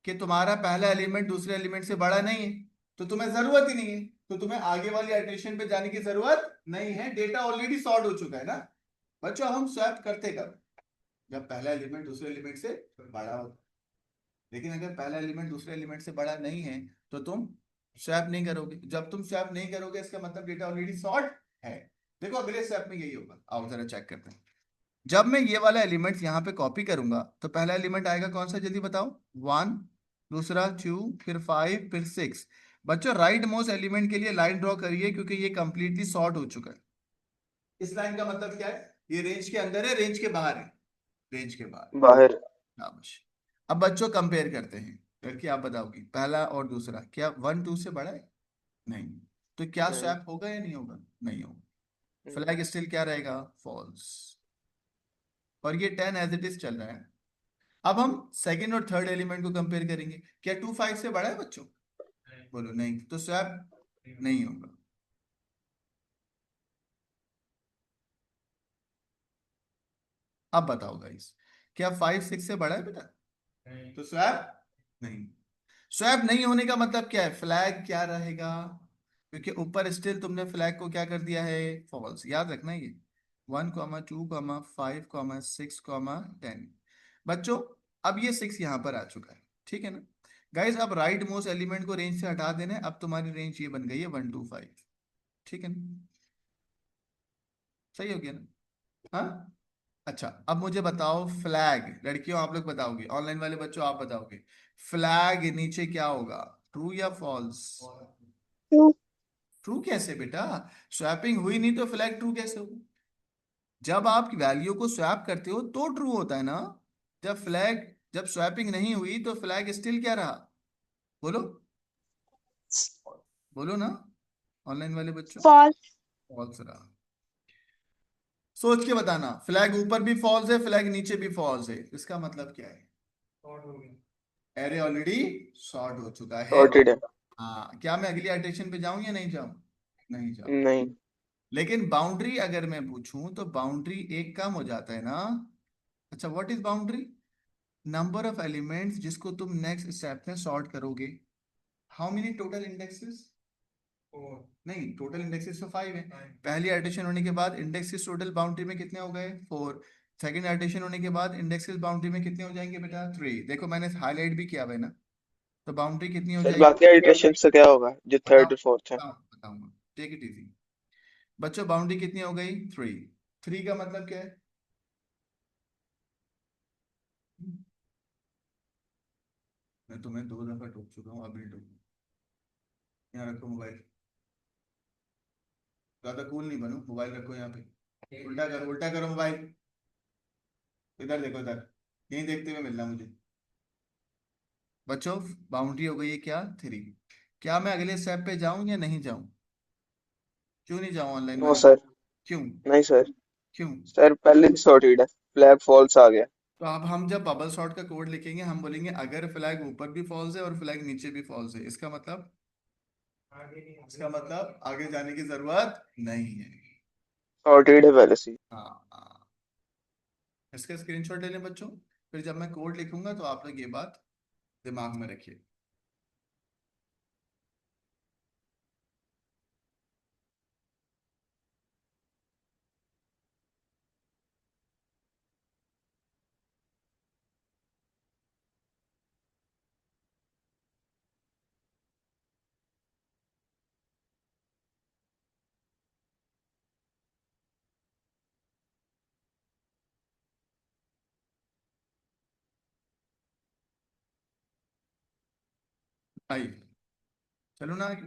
कि तुम्हारा पहला एलिमेंट दूसरे एलिमेंट से बड़ा नहीं है, तो तुम्हें जरूरत ही नहीं है, तो तुम्हें आगे वाली इटरेशन पे जाने की जरूरत नहीं है, डेटा ऑलरेडी सॉर्ट हो चुका है ना। बच्चों हम स्वैप करते कब? जब पहला एलिमेंट दूसरे एलिमेंट से बड़ा हो। लेकिन अगर पहला एलिमेंट दूसरे एलिमेंट से बड़ा नहीं है तो तुम स्वैप नहीं करोगे। जब तुम स्वैप नहीं करोगे इसका मतलब डेटा ऑलरेडी सॉर्ट है। देखो अगले स्टेप में यही होगा, आओ जरा चेक करते हैं। जब मैं ये वाला एलिमेंट यहाँ पे कॉपी करूंगा तो पहला एलिमेंट आएगा कौन सा जल्दी बताओ? 1, दूसरा 2, फिर 5, फिर 6। बच्चों राइट मोस्ट एलिमेंट के लिए लाइन ड्रॉ करिए क्योंकि ये कंप्लीटली सॉर्ट हो चुका है। इस लाइन का मतलब क्या है? ये रेंज के अंदर है, रेंज के बाहर है? रेंज के बाहर। बाहर। शाबाश। अब बच्चों कंपेयर करते हैं, लड़की आप बताओगी, पहला और दूसरा क्या 1 2 से बड़ा है? नहीं। तो क्या नहीं। स्वैप होगा या नहीं होगा? नहीं होगा। हम्म, फ्लैग स्टिल क्या रहेगा? फॉल्स। और ये 10 एज इट इज चल रहा है। अब हम सेकंड और थर्ड एलिमेंट को कंपेयर करेंगे, क्या 2 5 से बड़ा है बच्चों? नहीं, बोलो नहीं, तो स्वैप नहीं, नहीं होगा। अब बताओ गाइस, क्या 5 6 से बड़ा है बेटा? नहीं, तो स्वैप नहीं। स्वैप नहीं होने का मतलब क्या है? फ्लैग क्या रहेगा? क्योंकि ऊपर स्टिल तुमने फ्लैग को क्या कर दिया है? फॉल्स। याद रखना ये 1 2 5 6 10। बच्चों, अब ये 6 यहां पर आ चुका है, ठीक है ना? गाइस अब राइट मोस्ट एलिमेंट को रेंज से हटा देना है। अब तुम्हारी रेंज ये बन गई है 1 2 5। ठीक है ना? सही हो गया ना? हाँ। अच्छा, अब मुझे बताओ फ्लैग, लड़कियों आप लोग बताओगे, ऑनलाइन वाले बच्चों आप बताओगे, फ्लैग नीचे क्या होगा? ट्रू या फॉल्स? ट्रू। ट्रू कैसे बेटा? स्वैपिंग हुई नहीं तो फ्लैग ट्रू कैसे होगा? जब आप वैल्यू को स्वैप करते हो तो ट्रू होता है ना। जब स्वैपिंग नहीं हुई तो फ्लैग स्टिल क्या रहा? बोलो, बोलो ना, ऑनलाइन वाले बच्चों। फॉल्स। फॉल्स रहा। सोच के बताना, फ्लैग ऊपर भी फॉल्स है, फ्लैग नीचे भी फॉल्स है, इसका मतलब क्या है? शॉर्ट हो गया। एरे ऑलरेडी शॉर्ट हो चुका है। सॉर्टेड है। हाँ, क्या मैं अगली इटरेशन पे जाऊं या नहीं जाऊं? नहीं जाऊं। नहीं। लेकिन बाउंड्री अगर मैं पूछूं तो बाउंड्री एक कम हो जाता है ना। अच्छा, what is boundary? Number of elements जिसको तुम नेक्स्ट स्टेप में सॉर्ट करोगे। How many total indexes? Four. नहीं, टोटल इंडेक्सेस तो 5 है। फाइव। पहली एडिशन होने के बाद इंडेक्सेस टोटल बाउंड्री में कितने हो गए? 4। सेकंड एडिशन होने के बाद इंडेक्सेस बाउंड्री में कितने हो जाएंगे बेटा? 3। देखो मैंने हाईलाइट भी किया हुआ है ना। तो बाउंड्री कितनी हो सर जाएगी? बाकी इटरेशन से क्या होगा जो बताओ थर्ड और फोर्थ है? बताओ बताऊंगा। Take it easy. बच्चों बाउंड्री कितनी हो गई? 3। 3 का मतलब क्या है? मैं तुम्हें 2 दफा टोक चुका हूँ, अब नहीं टोकूंगा। यहाँ रखो मोबाइल। ज्यादा कूल नहीं बनो, मोबाइल रखो यहाँ पे। उल्टा करो, उल्टा करो मोबाइल। इधर देखो, इधर। यहीं देखते हुए मिलना मुझे। बच्चों बाउंड्री हो गई है क्या? 3। क्या मैं अगले स्टेप पे जाऊं या नहीं जाऊं? क्यों नहीं जाऊं ऑनलाइन नो वाले? सर। क्यों? नहीं सर। क्यों? सर पहले ही सॉर्टेड है, फ्लैग फॉल्स आ गया। तो अब हम जब बबल शॉट का कोड लिखेंगे हम बोलेंगे अगर फ्लैग ऊपर भी फॉल्स है और फ्लैग नीचे भी फॉल्स है, इसका मतलब, आगे नहीं, इसका मतलब आगे जाने की जरूरत नहीं है। सॉर्टेड है पहले से ही। हाँ हाँ। इसका स्क्रीनशॉट ले लें बच्चों, फिर जब मैं कोड लिखूंगा तो आप लोग ये बात दिमाग में रखिए। आई, चलो ना आगे।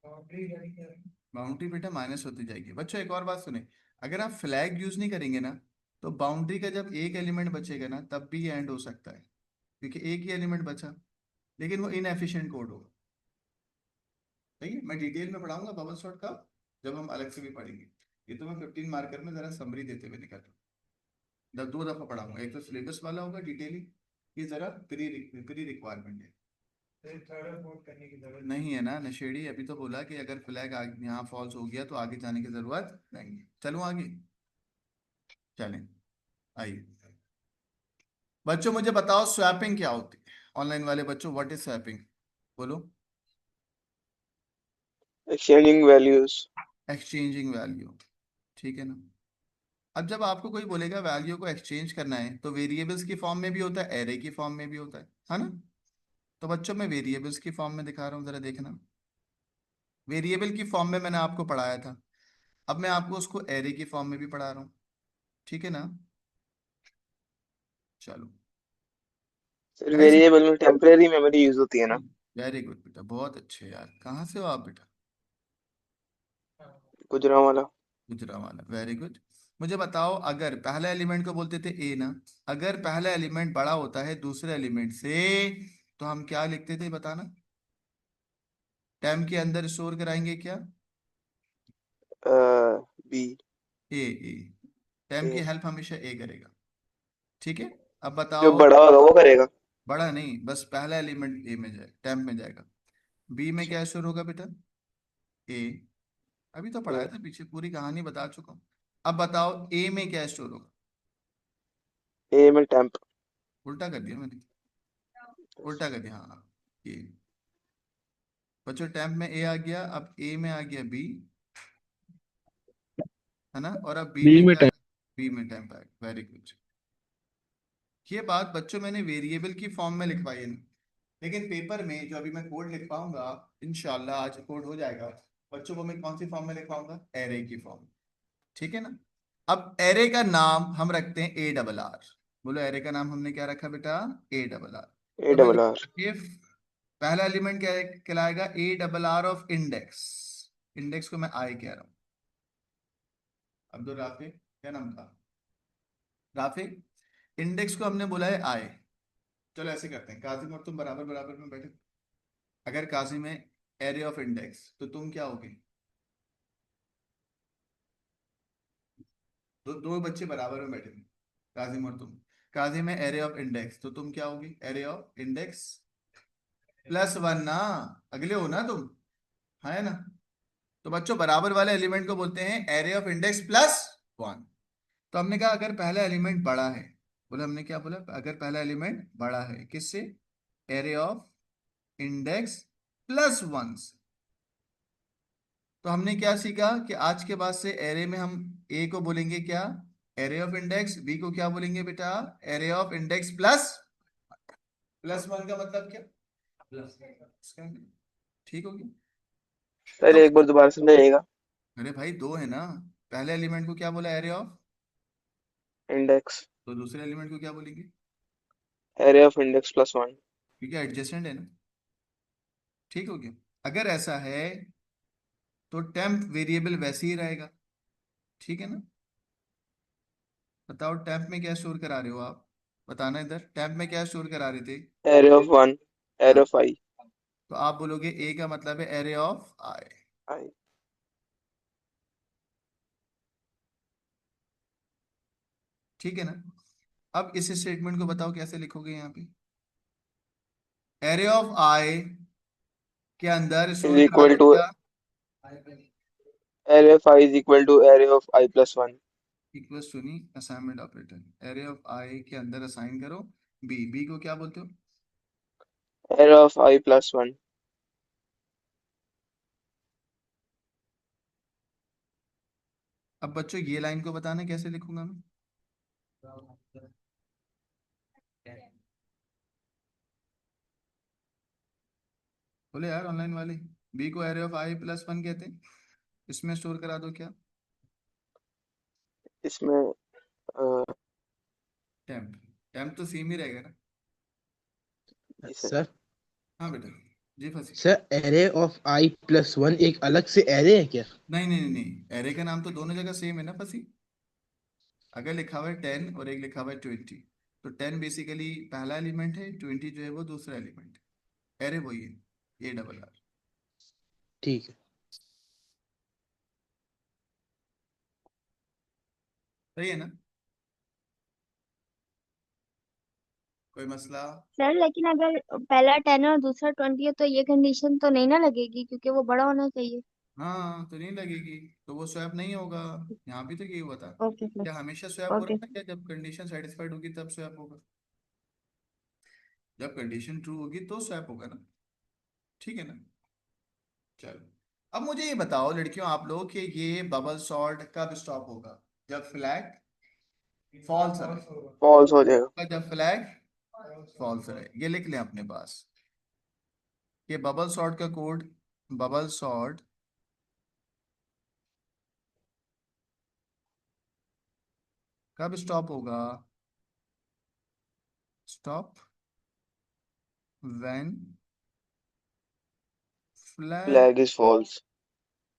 बाउंड्री यानी क्या है? बाउंड्री बेटा माइनस होती जाएगी। बच्चों एक और बात सुने, अगर आप फ्लैग यूज नहीं करेंगे ना, तो बाउंड्री का जब एक एलिमेंट बचेगा ना तब भी ये एंड हो सकता है, क्योंकि एक ही एलिमेंट बचा, लेकिन वो इनएफिशिएंट कोड होगा। सही है, मैं डिटेल में पढ़ाऊंगा बबल शॉट का, जब हम अलग से भी पढ़ेंगे। ये तो मैं 15 मार्कर में जरा समरी देते हुए निकल रहा हूँ। 2 दफा पढ़ाऊंगा, एक तो सिलेबस वाला होगा डिटेलिंग, ये जरा प्री प्री रिक्वायरमेंट है। फिर थर्ड और फोर्थ करने की जरूरत नहीं है ना नशेड़ी, अभी तो बोला कि अगर फ्लैग यहाँ फॉल्स हो गया तो आगे जाने की जरूरत नहीं है। चलो आगे चलें, आइए। बच्चों मुझे बताओ स्वैपिंग क्या होती है? ऑनलाइन वाले बच्चों, व्हाट इज स्वैपिंग? बोलो। Exchanging values. एक्सचेंजिंग वैल्यू, ठीक है ना? अब जब आपको कोई बोलेगा वैल्यू को एक्सचेंज करना है तो वेरिएबल्स की फॉर्म में भी होता है, एरे की फॉर्म में भी होता है ना? तो बच्चों मैं वेरिएबल्स की फॉर्म में दिखा रहा हूँ, जरा देखना। वेरिएबल की फॉर्म में मैंने आपको पढ़ाया था, अब मैं आपको उसको एरे की फॉर्म में भी पढ़ा रहा हूँ, ठीक है ना? चलो सर गाइस। वेरिएबल में टेम्परेरी मेमोरी यूज होती है ना? वेरी गुड बेटा, बहुत अच्छे यार, कहाँ से हो आप बेटा? है। गुजरांवाला। Gujranwala, very good. मुझे बताओ, अगर पहला एलिमेंट को बोलते थे ए ना, अगर पहला एलिमेंट बड़ा होता है दूसरे एलिमेंट से तो हम क्या लिखते थे बताना, टेम्प के अंदर स्टोर कराएंगे क्या, बी ए टेम्प की ए हेल्प हमेशा ए करेगा, ठीक है। अब जो बताओ, बड़ा होगा वो करेगा। बड़ा नहीं, बस पहला एलिमेंट ए में जाए, टेम्प में जाएगा। बी में क्या स्टोर होगा बेटा, ए, अभी तो ए पढ़ाया था पीछे, पूरी कहानी बता चुका हूँ। अब बताओ ए में क्या स्टोर होगा, ए में टेम्प। उल्टा कर दिया मैंने, उल्टा कर दिया, हाँ ये। बच्चों टेम्प में ए आ गया, अब ए में आ गया बी, है ना, और अब बी बी में में क्या, टाइम। बी में टेम्प आएगा, वेरी गुड। ये बात बच्चों मैंने वेरिएबल की फॉर्म में लिखवाई है, लेकिन पेपर में जो अभी मैं कोड लिखवाऊंगा, इंशाल्लाह आज कोड हो जाएगा, बच्चों को मैं कौन सी फॉर्म में लिखवाऊंगा, एरे की फॉर्म, ठीक है ना। अब एरे का नाम हम रखते हैं ए डबल आर, बोलो एरे का नाम हमने क्या रखा बेटा, ए डबल आर। ए तो मैं डबल आर। लिखूंगा if पहला एलिमेंट क्या कहलाएगा, A double R of index, index को मैं आई कह रहा हूँ, अब्दुल राफी क्या नाम था, राफी, इंडेक्स को हमने बोला है आई। चलो ऐसे करते हैं, काजिम और तुम बराबर बराबर में बैठे, अगर काजिम है एरे ऑफ इंडेक्स तो तुम क्या होगे, दो दो बच्चे बराबर में बैठे हैं, काजिम और तुम, काजिम है एरे ऑफ इंडेक्स तो तुम क्या होगी, array of index plus one ना, अगले हो ना तुम, है ना। तो बच्चों बराबर वाले एलिमेंट को बोलते हैं array of index plus one. तो हमने कहा अगर पहला एलिमेंट बड़ा है, बोले हमने क्या बोला, अगर पहला एलिमेंट बड़ा है किससे, array of index plus one. तो हमने क्या सीखा कि आज के बाद से एरे में हम ए को बोलेंगे क्या, एरे ऑफ इंडेक्स, बी को क्या बोलेंगे बेटा, array of index plus, plus one का मतलब क्या, प्लस इसका ठीक हो गया। सर तो एक बार दोबारा समझाइएगा। अरे भाई दो है ना, पहले एलिमेंट को क्या बोला, एरे ऑफ, इंडेक्स। तो दूसरे एलिमेंट को क्या बोलेंगे, array of index plus one. क्योंकि एडजेसेंट है ना, ठीक हो गया। अगर ऐसा है तो टेम्प वेरिएबल वैसे ही रहेगा, ठीक है ना। बताओ टेम्प में क्या स्टोर करा रहे हो आप, बताना इधर, टेम्प में क्या स्टोर करा रहे थे, एरे ऑफ वन। एरे हाँ, ऑफ आई। तो आप बोलोगे ए का मतलब है एरे ऑफ आई, आई। ठीक है ना। अब इस स्टेटमेंट को बताओ कैसे लिखोगे यहाँ पे, एरे ऑफ आई के अंदर इज स्टोर करा इक्वल दो टू क्या, array of i is equal to array of i plus one. Equals to नहीं, assignment operator, array of i के अंदर असाइन करो बी, बी को क्या बोलते हो, array of i plus one. अब बच्चों ये लाइन को बताना कैसे लिखूंगा मैं, बोले यार ऑनलाइन वाले, बी को array of i plus one कहते हैं, इसमें स्टोर करा दो क्या, इसमें टेम्प, टेम्प तो सेम ही रहेगा ना, जी सर। सर हाँ बेटा, जी फंसी, sir array of i plus one एक अलग से एरे है क्या? नहीं नहीं नहीं नहीं, एरे का नाम तो दोनों जगह सेम है ना फंसी, अगर लिखा हुआ है 10 और एक लिखा हुआ है 20, तो 10 बेसिकली पहला एलिमेंट है, 20 जो है वो दूसरा एलिमेंट है, एरे वही है, ए डबल आर, ठीक है। सही है ना, कोई मसला, सर लेकिन अगर पहला 10 और दूसरा 20 है तो ये कंडीशन तो नहीं ना लगेगी क्योंकि वो बड़ा होना चाहिए। हाँ तो नहीं लगेगी, तो वो स्वैप नहीं होगा, यहाँ भी तो यही हुआ था, ओके सर। क्या हमेशा स्वैप हो रहा ओके। है क्या, जब कंडीशन सेटिस्फाइड होगी तब स्वैप होगा, जब कंडीशन ट्रू होगी तो स्वैप होगा ना, ठीक है ना। चलो अब मुझे ये बताओ लड़कियों आप लोग कि ये बबल सॉर्ट कब स्टॉप होगा, जब फ्लैग फॉल्स रहे, फॉल्स हो जाएगा। जब फ्लैग फॉल्स रहे, ये लिख लें अपने पास, ये बबल सॉर्ट का कोड, बबल सॉर्ट कब स्टॉप होगा, stop when flag flag is false.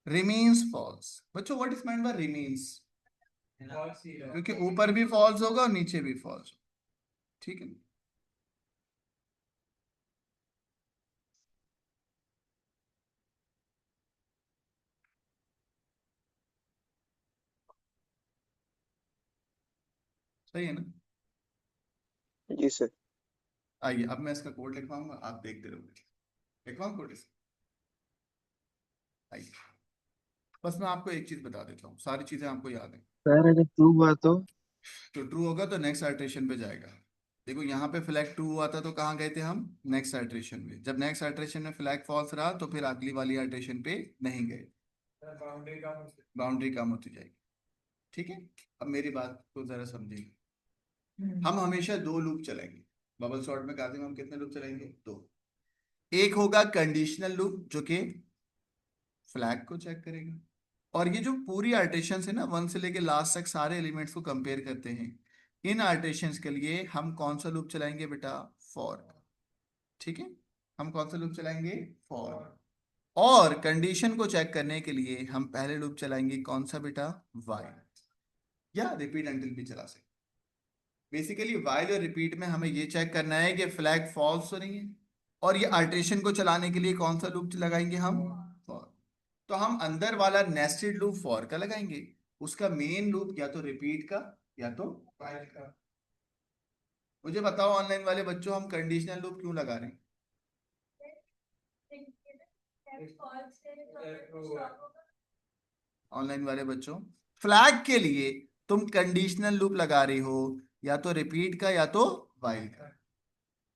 Remains false. बच्चों what is meant by remains, false ही है। क्योंकि ऊपर भी फॉल्स होगा और नीचे भी फॉल्स, ठीक है। सही है ना? जी सर। आइए अब मैं इसका कोड लिखवाऊंगा, आप देखते रहोगे। लिखवाऊं कोड इसका? आइए, बस मैं आपको एक चीज बता देता हूँ, सारी चीजें आपको याद है। सर अगर ट्रू हुआ तो? तो ट्रू होगा तो नेक्स्ट आइटरेशन पे जाएगा। देखो यहाँ पे फ्लैग ट्रू हुआ था तो कहाँ गए थे हम? नेक्स्ट आइटरेशन में। जब नेक्स्ट आइटरेशन में फ्लैग फॉल्स रहा तो फिर अगली वाली आइटरेशन पे नहीं गए। बाउंड्री का बाउंड्री कम होती जाएगी। ठीक है, अब मेरी बात को जरा समझिए। हम हमेशा दो लूप चलाएंगे बबल सॉर्ट में। काजिम हम कितने लूप चलाएंगे? दो। एक होगा कंडीशनल लूप जो कि फ्लैग को चेक करेगा, और ये जो पूरी आर्टेशन है ना, वन से लेके लास्ट तक सारे एलिमेंट्स को कंपेयर करते हैं। इन आर्टेशंस के लिए हम कौन सा लूप चलाएंगे बेटा? फॉर। ठीक है, हम कौन सा लूप चलाएंगे? फॉर। और कंडीशन को चेक करने के लिए हम पहले लूप चलाएंगे कौन सा बेटा? वाइल, या रिपीट अंटिल भी चला सकते। बेसिकली वाइल और रिपीट में हमें ये चेक करना है कि फ्लैग फॉल्स तो नहीं है। और ये आर्टेशन को चलाने के लिए कौन सा लूप लगाएंगे हम? फॉर। तो हम अंदर वाला नेस्टेड लूप फॉर का लगाएंगे, उसका मेन लूप या तो रिपीट का या तो वाइल का। मुझे बताओ ऑनलाइन वाले बच्चों, हम कंडीशनल लूप क्यों लगा रहे हैं? ऑनलाइन वाले बच्चों, फ्लैग के लिए तुम कंडीशनल लूप लगा रही हो, या तो रिपीट का या तो वाइल का।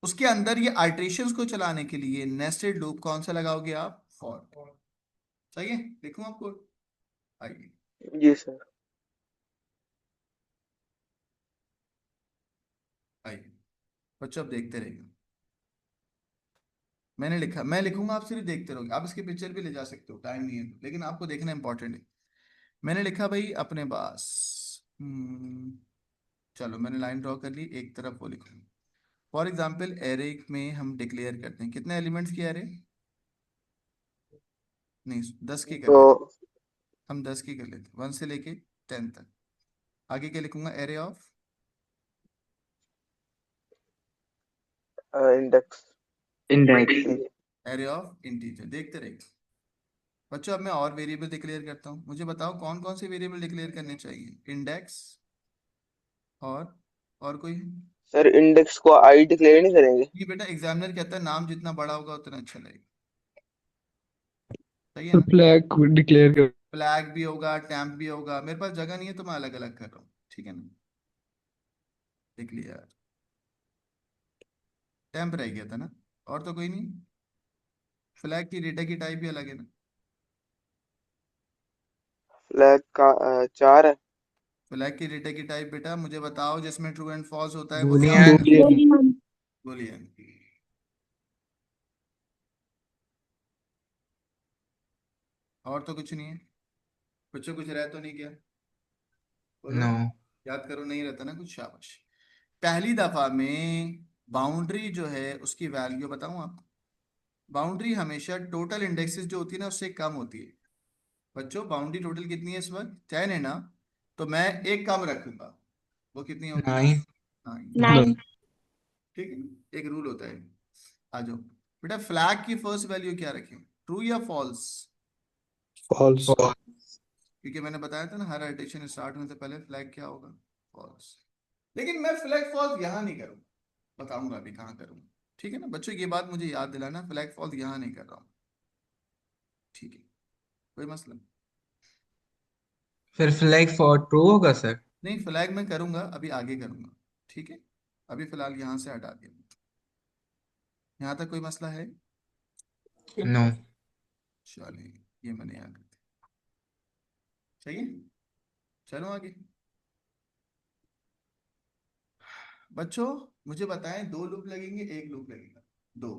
उसके अंदर ये आइटरेशंस को चलाने के लिए नेस्टेड लूप कौन सा लगाओगे आप? फॉर। सही है, लिखूं आपको? आइए, जी सर। आइए बच्चों, अब देखते रहिए। मैंने लिखा, मैं लिखूंगा, आप सिर्फ देखते रहोगे। आप इसके पिक्चर भी ले जा सकते हो, टाइम नहीं है तो, लेकिन आपको देखना इंपॉर्टेंट है। मैंने लिखा भाई अपने पास, चलो मैंने लाइन ड्रॉ कर ली, एक तरफ वो लिखूंगा। फॉर एग्जाम्पल एरे में हम डिक्लेयर करते हैं कितने एलिमेंट्स की एरे? नहीं, 10 की कर तो लेते। हम 10 की कर लेते, 1 से लेके 10 तक। आगे क्या लिखूंगा? Array of index index. Array of integer. देखते रहिए बच्चों। अब मैं और वेरिएबल डिक्लेयर करता हूँ, मुझे बताओ कौन कौन से वेरिएबल डिक्लेयर करने चाहिए? इंडेक्स और कोई? सर। इंडेक्स को आई डिक्लेयर नहीं करेंगे? ये बेटा एग्जामिनर कहता है नाम जितना बड़ा होगा उतना अच्छा लगेगा। सही है तो ना? फ्लैग डिक्लेयर कर। फ्लैग भी होगा, टैंप भी होगा। मेरे पास जगह नहीं है तो मैं अलग अलग कर रहा हूँ। ठीक है ना? देख लिया यार, टैंप रह गया था ना, और तो कोई नहीं। फ्लैग की डेटा की टाइप भी अलग है ना। फ्लैग का 4 है। फ्लैग की डेटा की टाइप बेटा मुझे बताओ, जिसमें ट्रू एंड फॉल्स होता है वो क्या बूलियन। होता है? बूलियन। बूलियन। और तो कुछ नहीं है बच्चों, कुछ रह तो नहीं गया? बोलो, नो। याद करो, नहीं रहता ना कुछ? शाबाश। पहली दफा में बाउंड्री जो है उसकी वैल्यू बताऊं आपको? बाउंड्री हमेशा टोटल इंडेक्सेस जो होती है ना उससे कम होती है। बच्चों बाउंड्री टोटल कितनी है इस वक्त? 10 है ना? तो मैं एक कम रखूंगा, वो कितनी होगी? 9। 9। 9। ठीक है ना? एक रूल होता है। आ जाओ बेटा, फ्लैग की फर्स्ट वैल्यू क्या रखें? ट्रू या फॉल्स? फॉल्स। क्योंकि मैंने बताया था ना, हर इटरेशन स्टार्ट होने से पहले फ्लैग क्या होगा? फॉल्स। लेकिन मैं फ्लैग फॉल्स यहाँ नहीं करूँगा, बताऊंगा अभी कहाँ करूँगा। ठीक है ना बच्चों, ये बात मुझे याद दिलाना, फ्लैग फॉल्स यहाँ नहीं कर रहा हूँ। ठीक है, कोई मसला नहीं। फिर फ्लैग फॉर ट्रू होगा सर? नहीं, फ्लैग मैं करूंगा, अभी आगे करूंगा। ठीक है, अभी फिलहाल यहाँ से हटा दिया। यहाँ तक कोई मसला है? नो। चलिए, ये मैंने याद कर दिया। सही है, चलो आगे। बच्चों मुझे बताएं, दो लूप लगेंगे एक लूप लगेगा? दो।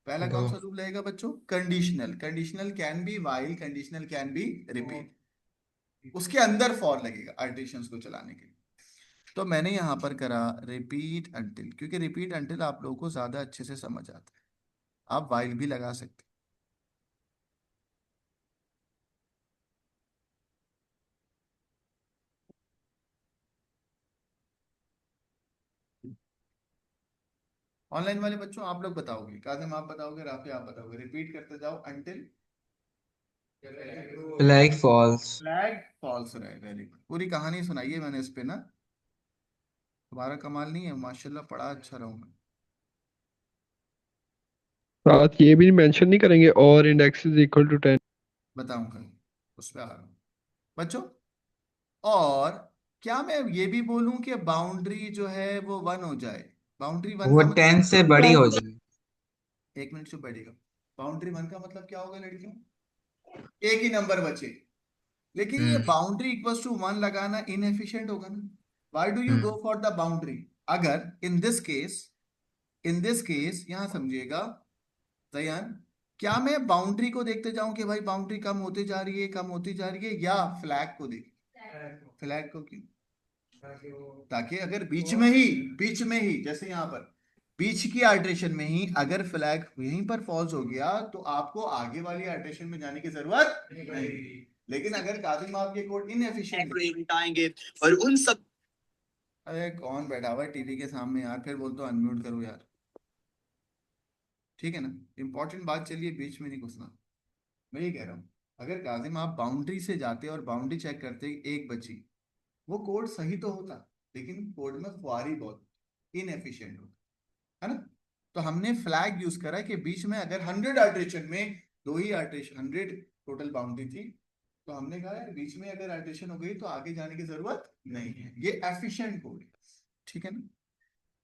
पहला दो। कौन सा लूप लगेगा बच्चों? Conditional. Conditional can be while, conditional can be repeat. उसके अंदर फॉर लगेगा आइटरेशंस को चलाने के लिए। तो मैंने यहाँ पर करा रिपीट अंटिल, क्योंकि रिपीट अंटिल आप लोगों को ज्यादा अच्छे से समझ आता है। आप वाइल भी लगा सकते हैं। ऑनलाइन वाले बच्चों आप लोग बताओगे, काजिम आप बताओगे, राफी आप बताओगे। रिपीट करते जाओ until flag false. Flag false रहे। वेरी गुड, पूरी कहानी सुनाइए मैंने इस पे ना। तुम्हारा कमाल नहीं है, माशाल्लाह पढ़ा अच्छा रहा हूं मैं। साथ ये भी मेंशन नहीं करेंगे और इंडेक्स इज इक्वल टू 10? बताऊंगा, उस पर आ रहा हूँ बच्चों। और क्या मैं ये भी बोलूं कि बाउंड्री जो है वो 1 हो जाए? बाउंड्री 1 वो का मतलब, 10 से बड़ी हो जाए। 1 मिनट चुप बैठेगा। बाउंड्री 1 का मतलब क्या होगा लड़कियों? एक ही नंबर बचे। लेकिन ये हम्म बाउंड्री इक्वल्स टू 1 लगाना इनएफिशिएंट होगा ना। Why do you go hmm for the boundary? अगर इन दिस केस यहां समझिएगा जयान, क्या मैं बाउंड्री को देखते जाऊं कि भाई बाउंड्री कम होती जा रही है, कम होती जा रही है, या फ्लैग को देख? फ्लैग को क्यों? ताकि अगर बीच में ही जैसे यहाँ पर बीच की आर्ट्रेशन में ही अगर फ्लैग यहीं पर फॉल्स हो गया तो आपको आगे वाली आर्ट्रेशन में जाने की जरूरत नहीं। लेकिन अगर काजिम आपके कोड इनएफिशिएंट आएंगे और उन सब, अरे कौन बैठा हुआ है टीवी के सामने यार, फिर बोलते हो अनम्यूट करो यार। ठीक है ना, इंपॉर्टेंट बात चलिए, बीच में नहीं घुसना। मैं ये कह रहा हूँ, अगर काजिम आप बाउंड्री से जाते और बाउंड्री चेक करते एक बची, वो कोड सही तो होता, लेकिन कोड में खुआरी बहुत इनएफिशिएंट होता है ना। तो हमने फ्लैग यूज करा कि बीच में अगर 100 आर्ट्रेशन में दो ही आर्ट्रेशन, 100 टोटल बाउंड्री थी, तो हमने कहा यार बीच में अगर आर्ट्रेशन हो गई तो आगे जाने की जरूरत नहीं है, ये एफिशिएंट कोड है। ठीक है ना?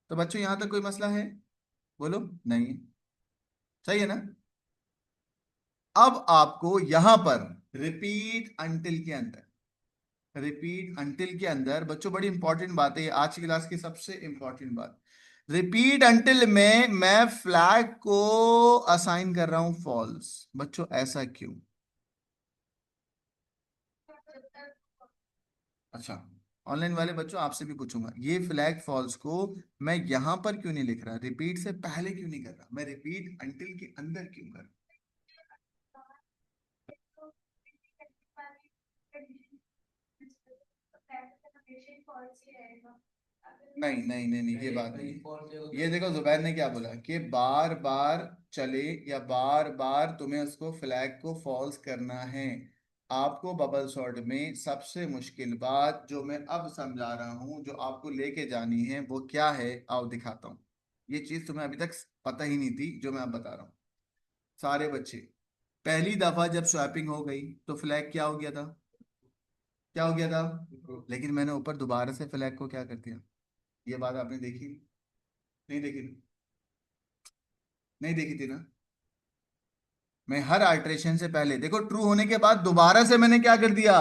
तो बच्चों यहां तक कोई मसला है? बोलो नहीं है, सही है ना? अब आपको यहां पर रिपीट अंटिल के अंदर बच्चों बड़ी इंपॉर्टेंट बात है, आज की क्लास की सबसे इंपॉर्टेंट बात। रिपीट अंटिल में मैं फ्लैग को असाइन कर रहा हूं फॉल्स। बच्चों ऐसा क्यों? अच्छा, ऑनलाइन वाले बच्चों आपसे भी पूछूंगा, ये फ्लैग फॉल्स को मैं यहां पर क्यों नहीं लिख रहा, रिपीट से पहले क्यों नहीं कर रहा, मैं रिपीट अंटिल के अंदर क्यों कर रहा? नहीं नहीं नहीं नहीं, ये बात नहीं है। ये देखो जुबैर ने क्या बोला कि बार बार चले या बार बार तुम्हें उसको फ्लैग को फॉल्स करना है। आपको बबल शॉट में सबसे मुश्किल बात जो मैं अब समझा रहा हूं, जो आपको लेके जानी है, वो क्या है आओ दिखाता हूं। ये चीज तुम्हें अभी तक पता ही नहीं थी जो मैं अब बता रहा हूँ। सारे बच्चे, पहली दफा जब स्वैपिंग हो गई तो फ्लैग क्या हो गया था? क्या हो गया था? लेकिन मैंने ऊपर दोबारा से फ्लैग को क्या कर दिया? ये बात आपने देखी नहीं देखी थी? नहीं देखी थी ना? मैं हर आइटरेशन से पहले देखो ट्रू होने के बाद दोबारा से मैंने क्या कर दिया?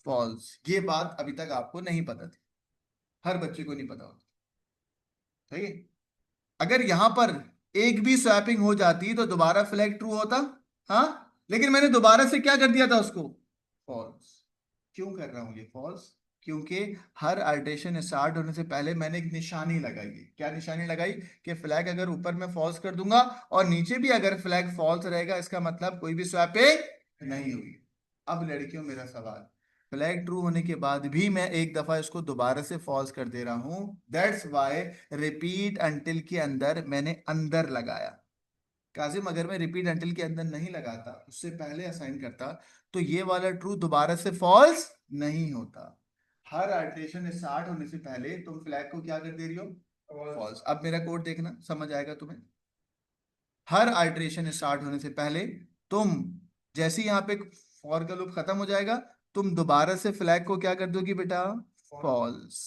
फॉल्स। ये बात अभी तक आपको नहीं पता थी, हर बच्चे को नहीं पता होता। सही है? अगर यहां पर एक भी स्वैपिंग हो जाती तो दोबारा फ्लैग ट्रू होता। हाँ, लेकिन मैंने दोबारा से क्या कर दिया था उसको? फॉल्स। क्यों कर रहा हूं ये फॉल्स? क्योंकि हर आल्ट्रेशन स्टार्ट होने से पहले मैंने एक निशानी लगाई है। क्या निशानी लगाई? कि फ्लैग अगर ऊपर मैं फॉल्स कर दूंगा और नीचे भी अगर फ्लैग फॉल्स रहेगा, इसका मतलब कोई भी स्वैपिंग नहीं हुई। अब लड़कियों मेरा सवाल, फ्लैग ट्रू होने के बाद भी मैं एक दफा इसको दोबारा से फॉल्स कर दे रहा हूं, दैट्स वाई रिपीट अंटिल के अंदर मैंने अंदर लगाया। काजिम अगर मैं रिपीट अंटिल के अंदर नहीं लगाता, उससे पहले असाइन करता, तो ये वाला ट्रू दोबारा से फॉल्स नहीं होता। हर आइटरेशन स्टार्ट होने से पहले तुम फ्लैग को क्या कर दे रही हो? फॉल्स। अब मेरा कोड देखना, समझ आएगा तुम्हें। हर आइटरेशन स्टार्ट होने से पहले तुम, जैसे यहाँ पे फॉर का लूप खत्म हो जाएगा, तुम दोबारा से फ्लैग को क्या कर दोगी बेटा? फॉल्स।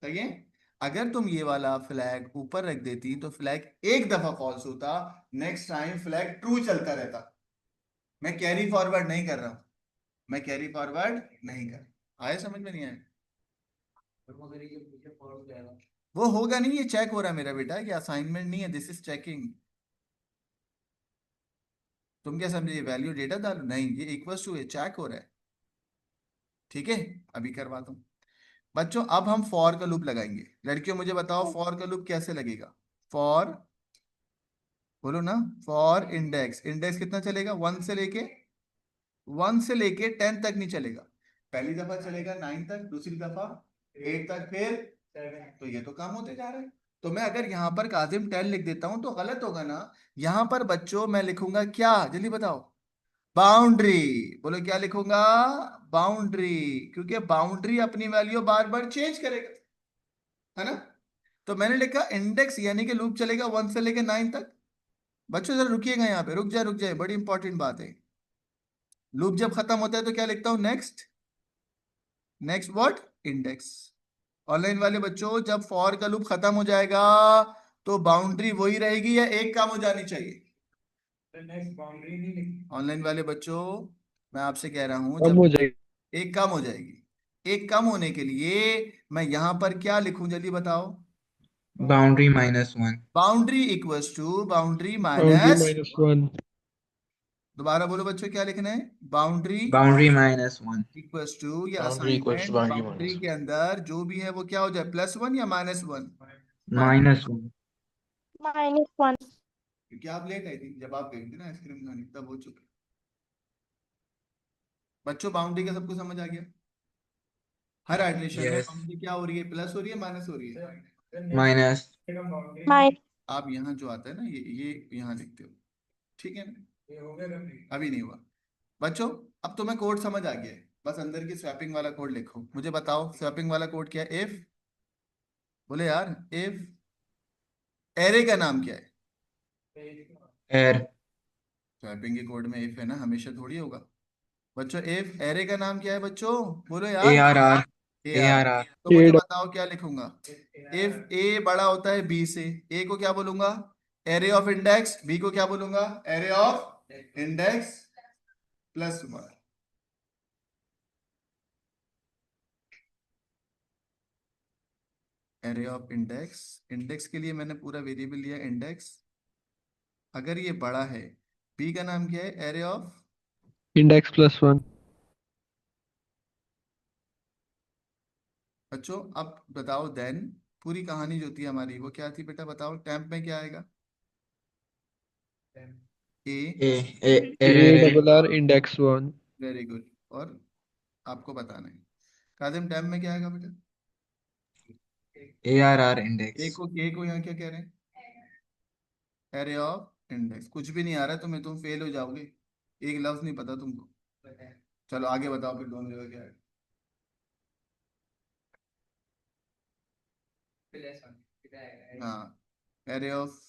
सही है? अगर तुम ये वाला फ्लैग ऊपर रख देती तो फ्लैग एक दफा फॉल्स होता, नेक्स्ट टाइम फ्लैग ट्रू चलता रहता। मैं कैरी फॉरवर्ड नहीं कर रहा हूं, मैं कैरी फॉरवर्ड नहीं कर रहा। आया समझ में नहीं आया? वो होगा नहीं, ये चेक हो रहा है मेरा बेटा, ये असाइनमेंट नहीं है, दिस इज चेकिंग। तुम क्या समझे ये वैल्यू डेटा डालो? नहीं, ये इक्वल्स टू चेक हो रहा है। ठीक है, अभी करवाता हूँ बच्चों। अब हम फॉर का लूप लगाएंगे। लड़कियों मुझे बताओ फॉर का लूप कैसे लगेगा? फॉर, बोलो ना, फॉर इंडेक्स। इंडेक्स कितना चलेगा? 1 से लेके 10 तक नहीं चलेगा। पहली दफा चलेगा 9 तक, दूसरी दफा 8 तक, फिर 7। तो ये तो काम होते जा रहा है। तो मैं अगर यहाँ पर काजिम 10 लिख देता हूं तो गलत होगा ना? यहाँ पर बच्चों मैं लिखूंगा क्या, जल्दी बताओ? बाउंड्री। बोलो क्या लिखूंगा? बाउंड्री। क्योंकि बाउंड्री अपनी वैल्यू बार बार चेंज करेगा। है ना। तो मैंने लिखा इंडेक्स यानी कि लूप चलेगा 1 से लेके 9 तक। बच्चों जरा रुकिएगा यहाँ पे, रुक जाए, बड़ी इंपॉर्टेंट बात है। लूप जब खत्म होता है तो क्या लिखता हूँ, next. Next what, index. Online वाले बच्चों जब फॉर का लूप खत्म हो जाएगा तो बाउंड्री वही रहेगी या एक काम हो जानी चाहिए। नेक्स्ट बाउंड्री नहीं लिखी। ऑनलाइन वाले बच्चों मैं आपसे कह रहा हूं कम जब हो जाएगी। एक काम हो जाएगी, एक कम होने के लिए मैं यहां पर क्या लिखूं, जल्दी बताओ। Boundary -1। Boundary equals to boundary boundary minus. -1। दोबारा बोलो बच्चों, क्या लिखना है, बाउंड्री बाउंड्री -1। इक्वल्स टू, या boundary equals to assignment boundary boundary minus. के अंदर जो भी है वो क्या हो जाए, +1 या -1। -1। -1। क्योंकि आप लेट आई थी, जब आप गई थी ना आइसक्रीम खाने, तब हो चुका। बच्चों बाउंड्री का सबको समझ आ गया। हर आइटरेशन में यस। बाउंड्री क्या हो रही है, प्लस हो रही है, माइनस हो रही है। माइनस। माइनस। आप यहाँ जो आता है ना, ये यहाँ लिखते हो, ठीक है ना। ये हो गया करने। अभी नहीं हुआ बच्चों। अब तुम्हें कोड समझ आ गया है, बस अंदर की स्वैपिंग वाला कोड लिखो। मुझे बताओ स्वैपिंग वाला कोड क्या है। इफ, बोले यार, इफ एरे का नाम क्या है। एर। स्वैपिंग के कोड में इफ है ना, हमेशा थोड़ी होगा। बच्चों इफ एरे का नाम क्या है बच्चों, बोलो ए यार। R R. A A R. R R. तो मुझे एड। बताओ क्या लिखूंगा। इफ ए बड़ा होता है बी से, ए को क्या बोलूंगा, एरे ऑफ इंडेक्स। बी को क्या बोलूंगा, array of index +1। Array of index, index के लिए मैंने पूरा वेरिएबल लिया इंडेक्स। अगर ये बड़ा है, बी का नाम क्या है, एरे ऑफ। इंडेक्स +1। बच्चों अब बताओ देन, पूरी कहानी जो थी हमारी वो क्या थी बेटा, बताओ टेम्प में क्या आएगा। A. A A A array. Double R index 1। Very good. और आपको बताना है काजिम, टेम्प में क्या आएगा बेटा। A R R A index. को, ए को यहाँ क्या कह रहे हैं, एरे ऑफ इंडेक्स। कुछ भी नहीं आ रहा है तुम्हें, तुम फेल हो जाओगे, एक लफ्ज नहीं पता तुमको। चलो आगे बताओ फिर दोनों जगह क्या है। हाँ, एरे ऑफ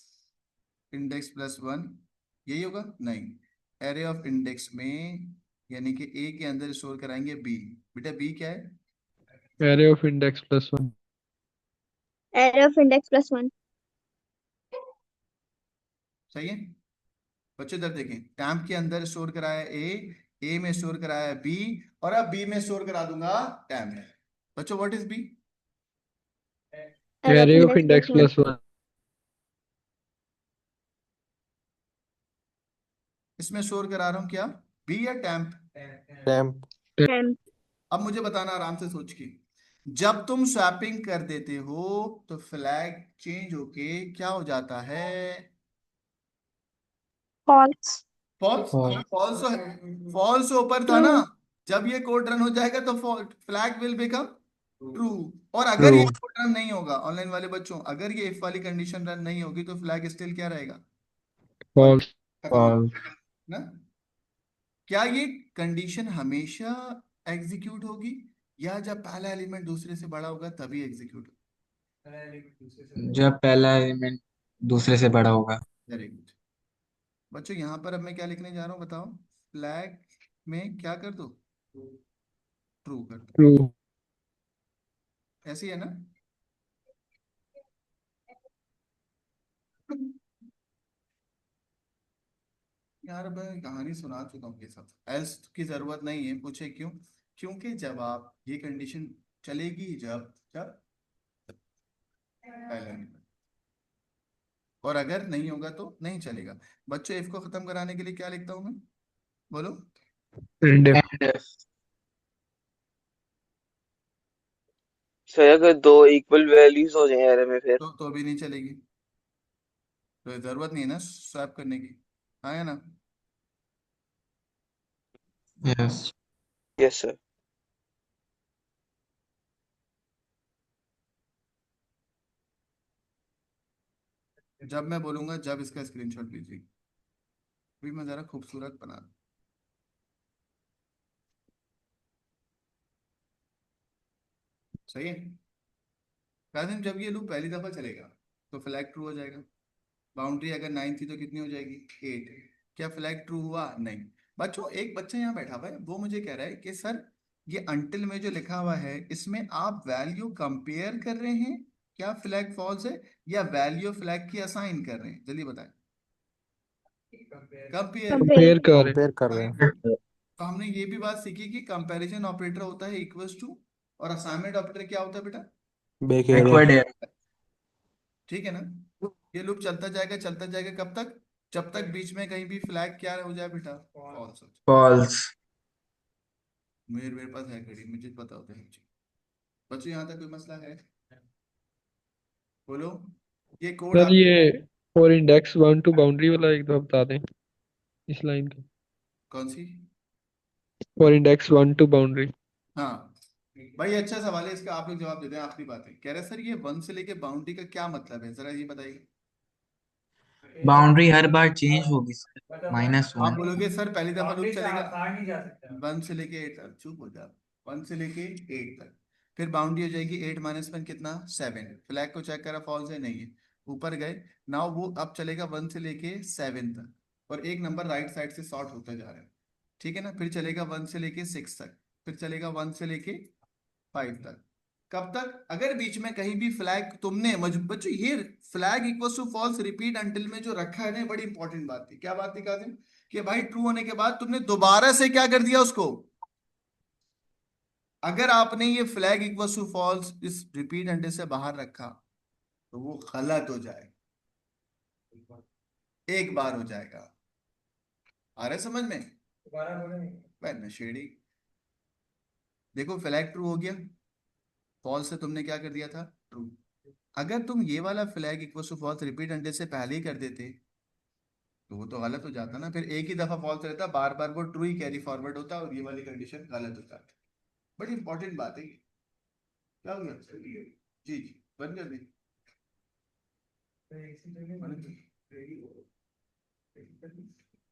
इंडेक्स +1 यही होगा, नहीं। एरे ऑफ इंडेक्स में यानी कि ए के अंदर स्टोर कराएंगे बी। बेटा बी क्या है, array of index +1। Array of index +1। सही है। बच्चों इधर देखें, टैम्प के अंदर स्टोर कराया ए में स्टोर कराया बी, और अब बी में स्टोर करा दूंगा टैम्प में। बच्चों what is B, array of array of index index +1। +1। इसमें स्टोर करा रहा हूं क्या, बी या टैम्प। टैम्प। टेम्प। अब मुझे बताना आराम से सोच के, जब तुम स्वैपिंग कर देते हो तो फ्लैग चेंज होके क्या हो जाता है, false. False. False. False, false ऊपर था ट्रू। ना। जब ये कोड रन हो जाएगा तो फ्लैग विल बिकम ट्रू। और अगर ट्रू। ये कोड रन नहीं होगा, ऑनलाइन वाले बच्चों, अगर ये इफ वाली कंडीशन रन नहीं होगी तो फ्लैग स्टिल क्या रहेगा, फॉल्स। फॉल्स। खत्म हो फॉल्स। ना। क्या ये कंडीशन हमेशा एग्जीक्यूट होगी, या जब पहला एलिमेंट दूसरे से बड़ा होगा तभी एग्जीक्यूट होगा। जब पहला एलिमेंट दूसरे से बड़ा होगा। Very good. बच्चों यहाँ पर अब मैं क्या लिखने जा रहा हूँ बताओ, फ्लैग में क्या कर दो, ट्रू कर दो। ट्रू। ऐसी है ना। यार मैं कहानी सुना चुका हूँ ये सब, एल्स की जरूरत नहीं है, पूछे क्यों, क्योंकि जब आप ये कंडीशन चलेगी, जब जब पहला नहीं, और अगर नहीं होगा तो नहीं चलेगा। बच्चों इफ को खत्म कराने के लिए क्या लिखता हूँ मैं, बोलो। And and. सर अगर दो इक्वल वैल्यूज हो जाए एरे में फिर। तो अभी नहीं चलेगी, तो जरूरत नहीं है ना स्वैप करने की, हाँ है ना। यस। Yes sir. जब मैं बोलूंगा जब इसका स्क्रीनशॉट लीजिए, अभी मैं जरा खूबसूरत बना दूं। सही है। काजिम जब ये लूप पहली दफा चलेगा तो फ्लैग ट्रू हो जाएगा। बाउंड्री अगर 9 थी तो कितनी हो जाएगी 8। क्या फ्लैग ट्रू हुआ? नहीं। बच्चों एक बच्चा यहाँ बैठा हुआ है, वो मुझे कह रहा है कि सर ये अंटिल में जो लिखा हुआ है इसमें आप वैल्यू कंपेयर कर रहे हैं, क्या फ्लैग फॉल्स है, या वैल्यू फ्लैग की असाइन कर रहे हैं? जल्दी बताएं। कंपेयर। कंपेयर कर रहे हैं। कंपेयर कर रहे हैं। तो हमने ये भी बात सीखी कि कंपैरिजन ऑपरेटर होता है इक्वल्स टू, और असाइनमेंट ऑपरेटर क्या होता है बेटा? Backward backward arrow. ठीक है ना? ये लूप चलता जाएगा कब तक? जब तक बीच में कहीं भी फ्लैग क्या हो जाए बेटा? फॉल्स हो जाए। फॉल्स। मेरे पास है घड़ी, मुझे पता होता है। बच्चों यहाँ तक कोई मसला है? बोलो। ये कोड सर आप ये फॉर इंडेक्स 1 टू बाउंड्री वाला एक दफा बता दें इस लाइन का। कौन सी? For index 1 to boundary. हाँ भाई अच्छा सवाल है, इसका आप लोग जवाब दे दें। आखिरी बात है, कह रहे सर ये 1 से लेके बाउंड्री का क्या मतलब है, जरा ये बताइए। बाउंड्री हर बार चेंज होगी माइनस आप वन। बोलोगे सर पहली दफा लूप बाउंड्री से चलेगा आसान नहीं जा सकता। 1 से लेके 8 तक, चुप हो जा। 1 से लेके 8 तक, फिर बाउंड्री हो जाएगी 8 माइनस 1 कितना 7। फ्लैग को चेक करा फॉल्स है, नहीं है। ऊपर गए, नाउ वो अब चलेगा 1 से लेके 7 तक, और एक नंबर राइट साइड से शॉर्ट होता जा रहा है। ठीक है ना? फिर चलेगा 1 से लेके 6 तक, फिर चलेगा 1 से लेके 5 तक। कब तक? अगर बीच में कहीं भी फ्लैग तुमने बच्चों ये flag equals to false repeat until में जो रखा है ना, बड़ी इंपॉर्टेंट बात थी। क्या बात थी काजिम? कि भाई ट्रू होने के बाद तुमने दोबारा से क्या कर दिया उसको। अगर आपने ये फ्लैग इक्वल्स टू फॉल्स इस रिपीट अंटिल से बाहर रखा तो वो गलत हो जाएगा, एक बार हो जाएगा। आ रहा है समझ में? दोबारा बोले। वह नशेड़ी। देखो फ्लैग ट्रू हो गया, फॉल्स से तुमने क्या कर दिया था ट्रू। अगर तुम ये वाला flag equals to false repeat until से पहले ही कर देते तो वो तो गलत हो जाता ना, फिर एक ही दफा फॉल्स रहता, बार बार वो ट्रू ही कैरी फॉरवर्ड होता और ये वाली कंडीशन गलत हो जाती। बड़ी इंपॉर्टेंट बात है ये। क्या हो गया? जी जी बंद कर दी।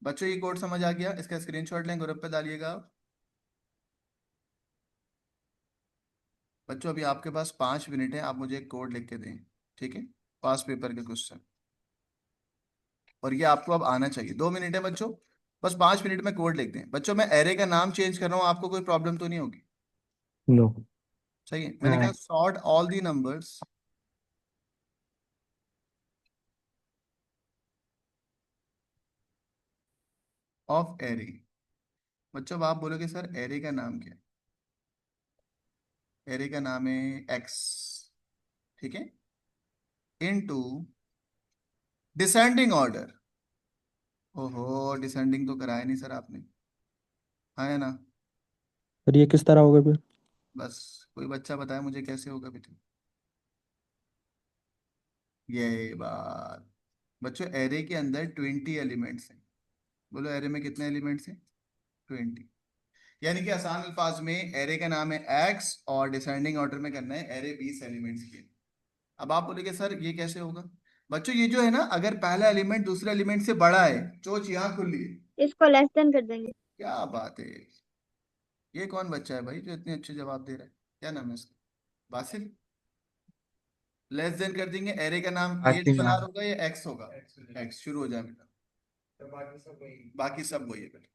बच्चों ये कोड समझ आ गया? इसका स्क्रीनशॉट लें, ग्रुप पे डालिएगा आप। बच्चों अभी आपके पास 5 मिनट है, आप मुझे एक कोड लिख के दें, ठीक है? पास पेपर के क्वेश्चन, और ये आपको अब आना चाहिए। 2 मिनट है बच्चों, बस 5 मिनट में कोड लिख दें। बच्चों मैं एरे का नाम चेंज कर रहा हूँ, आपको कोई प्रॉब्लम तो नहीं होगी? नो। सही है। मैंने कहा sort all the numbers of array. बच्चों अब आप बोलोगे सर एरे का नाम क्या है? एरे का नाम है एक्स, ठीक है, इनटू डिसेंडिंग ऑर्डर। ओहो, डिसेंडिंग तो कराया नहीं सर आपने, है ना? फिर ये किस तरह होगा फिर? बस कोई बच्चा बताए मुझे कैसे होगा बेटा ये बात। बच्चों एरे के अंदर 20 एलिमेंट्स हैं। बोलो एरे में कितने एलिमेंट्स हैं? 20। यानी कि आसान अल्फाज में एरे का नाम है एक्स, और डिसेंडिंग ऑर्डर में करना है एरे 20 एलिमेंट्स की। अब आप बोलेगे सर ये कैसे होगा? बच्चों ये जो है ना, अगर पहला एलिमेंट दूसरे एलिमेंट से बड़ा है, चोच यहाँ खुल ली है। इसको लेस देन कर देंगे। क्या बात है, ये कौन बच्चा है भाई जो इतने अच्छे जवाब दे रहा है? क्या नाम है इसका? बासिल। लेस देन कर देंगे, एरे का नाम एट आती बना मैम। होगा या एक्स होगा? एक्स शुरू हो जाए बेटा, तो बाकी सब वही। बाकी सब वही है बेटा,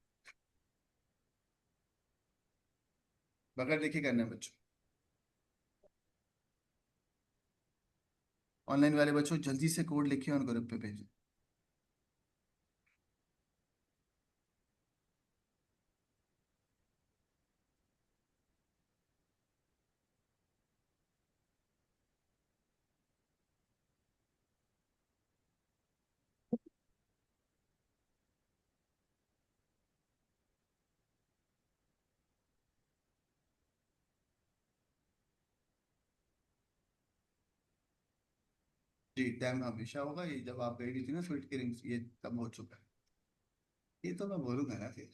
बगैर देखे करना है बच्चों। ऑनलाइन वाले बच्चों जल्दी से कोड लिखिए और ग्रुप पे भेजें। जी टाइम हमेशा होगा, ये जब आप गई थी ना स्वीट की रिंग्स, ये तब हो चुका है। ये तो मैं बोलूंगा ना फिर।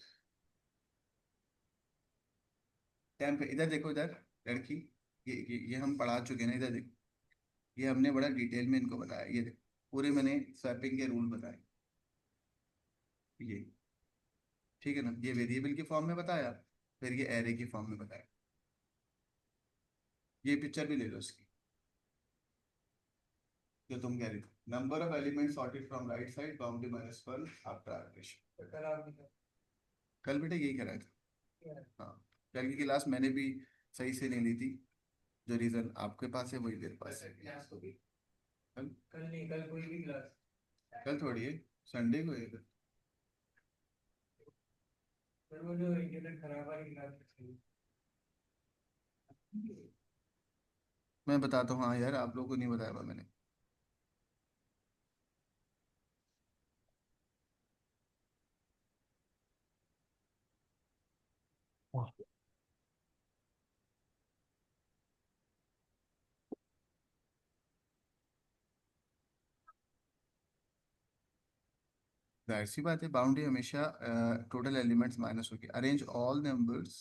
टाइम पे इधर देखो, इधर लड़की, ये हम पढ़ा चुके हैं ना, इधर देखो। ये हमने बड़ा डिटेल में इनको बताया, ये देखो पूरे मैंने स्वैपिंग के रूल बताए। ये ठीक है ना? ये वेरिएबल की फॉर्म में बताया, फिर ये एरे की फॉर्म में बताया। ये पिक्चर भी ले लो इसकी। जो तुम कह रही थी, number of element sorted from right side boundary -1 after operation. कल बेटा यही कराया था। हाँ, कल की क्लास मैंने भी सही से नहीं ली थी, जो रीजन आपके पास है वही मेरे पास है। कल नहीं, कल कोई भी क्लास। कल थोड़ी है, संडे को है कल। पर वो जो इंटरनेट खराब वाली क्लास थी। मैं बताता हूँ, हाँ यार आप लोगों को नहीं बताया था मैंने। जाहिर सी बात है, बाउंड्री हमेशा टोटल एलिमेंट्स माइनस होगी। अरेंज ऑल नंबर्स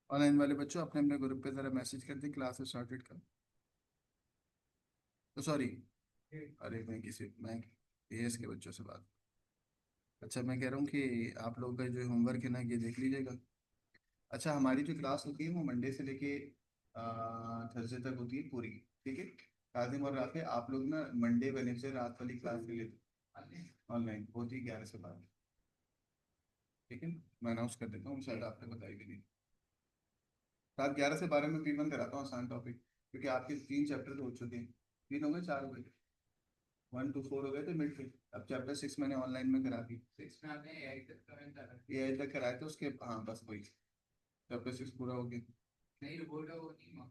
ऑनलाइन वाले बच्चों अपने अपने ग्रुप पे जरा मैसेज कर दें क्लास स्टार्टेड का। तो सॉरी, अरे मैं एएस के बच्चों से बात। अच्छा, मैं कह रहा हूँ कि आप लोग का जो होमवर्क है ना, ये देख लीजिएगा। अच्छा, हमारी जो क्लास होती है वो मंडे से लेके थर्सडे तक होती है पूरी, ठीक है। काजिम और राफे, आप लोग ना मंडे वेडनेसडे रात वाली क्लास ले लेते, ऑनलाइन होती है 11 से 12, ठीक है। मैं अनाउंस कर देता हूँ, शायद आपने बताई भी नहीं। रात 11 से 12 में P1 कराता हूँ आसान टॉपिक, क्योंकि आपके 3 चैप्टर तो हो चुके हैं। 3 हो गए, 4 हो गए, 1 to 4 हो गए थे मिड फिल। अब चैप्टर 6 मैंने ऑनलाइन में करा दी। 6 में आपने एआई तक कराए थे, उसके हाँ बस वही चैप्टर 6 पूरा हो गया। नहीं रिपोर्ट है वो नहीं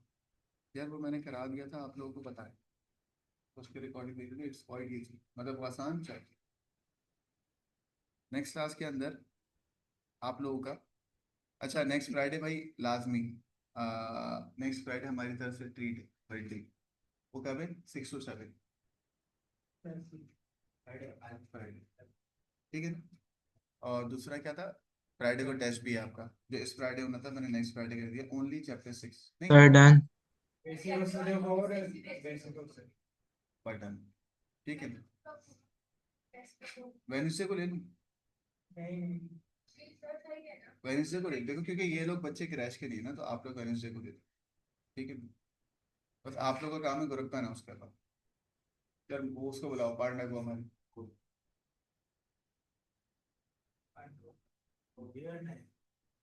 यार, वो मैंने करा दिया था, आप लोगों को बताया, उसके रिकॉर्डिंग भेज दी। इट्स क्वाइट इजी, मतलब वो आसान चैप्टर। नेक्स्ट क्लास के अंदर आप लोगों का, अच्छा नेक्स्ट फ्राइडे भाई लाजमी, नेक्स्ट फ्राइडे हमारी तरफ से ट्रीट बर्थडे। वो कब है? 6 to 7 फ्राइडे, ठीक है ना। और दूसरा क्या था, फ्राइडे को टेस्ट भी है आपका, जो इस फ्राइडे होना था मैंने नेक्स्ट फ्राइडे कर दिया। ओनली चैप्टर 6 नहीं सर डन। बटन, ठीक है ना। वेडनेसडे को ले लूँ, वेडनेसडे को ले देखो, क्योंकि ये लोग बच्चे क्रैश के नहीं ना, तो आप लोग वेडनेसडे को ले लो, ठीक है। बस आप लोगों का काम है ग्रुप पे अनाउंस करना। यार वो उसको बुलाओ, पार्टनर को हमारे को।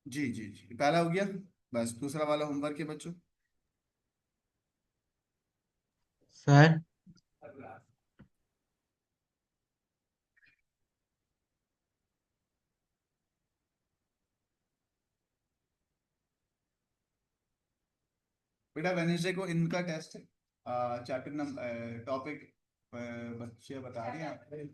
जी जी जी, पहला हो गया, बस दूसरा वाला होमवर्क है बच्चों। सर बेटा वेडनेसडे को इनका टेस्ट है, चैप्टर नंबर टॉपिक बच्चे बता रहे हैं,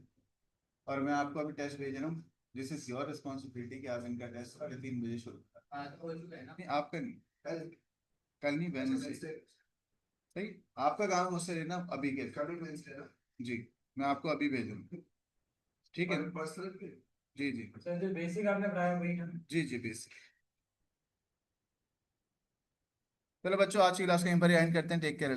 और मैं आपको अभी टेस्ट भेज रहा हूँ। दिस इज योर रिस्पॉन्सिबिलिटी कि आप इनका टेस्ट 3:30 शुरू करें। नहीं आपका नहीं, कल, कल नहीं वेडनेसडे, सही। आपका काम मुझसे लेना अभी के जी, मैं आपको अभी भेज रहा हूँ, ठीक है। जी जी सर जो बेसिक आपने पढ़ाया वही था। जी जी बेसिक। चलो बच्चों, आज की क्लास को यहीं पर एंड करते हैं। Take care.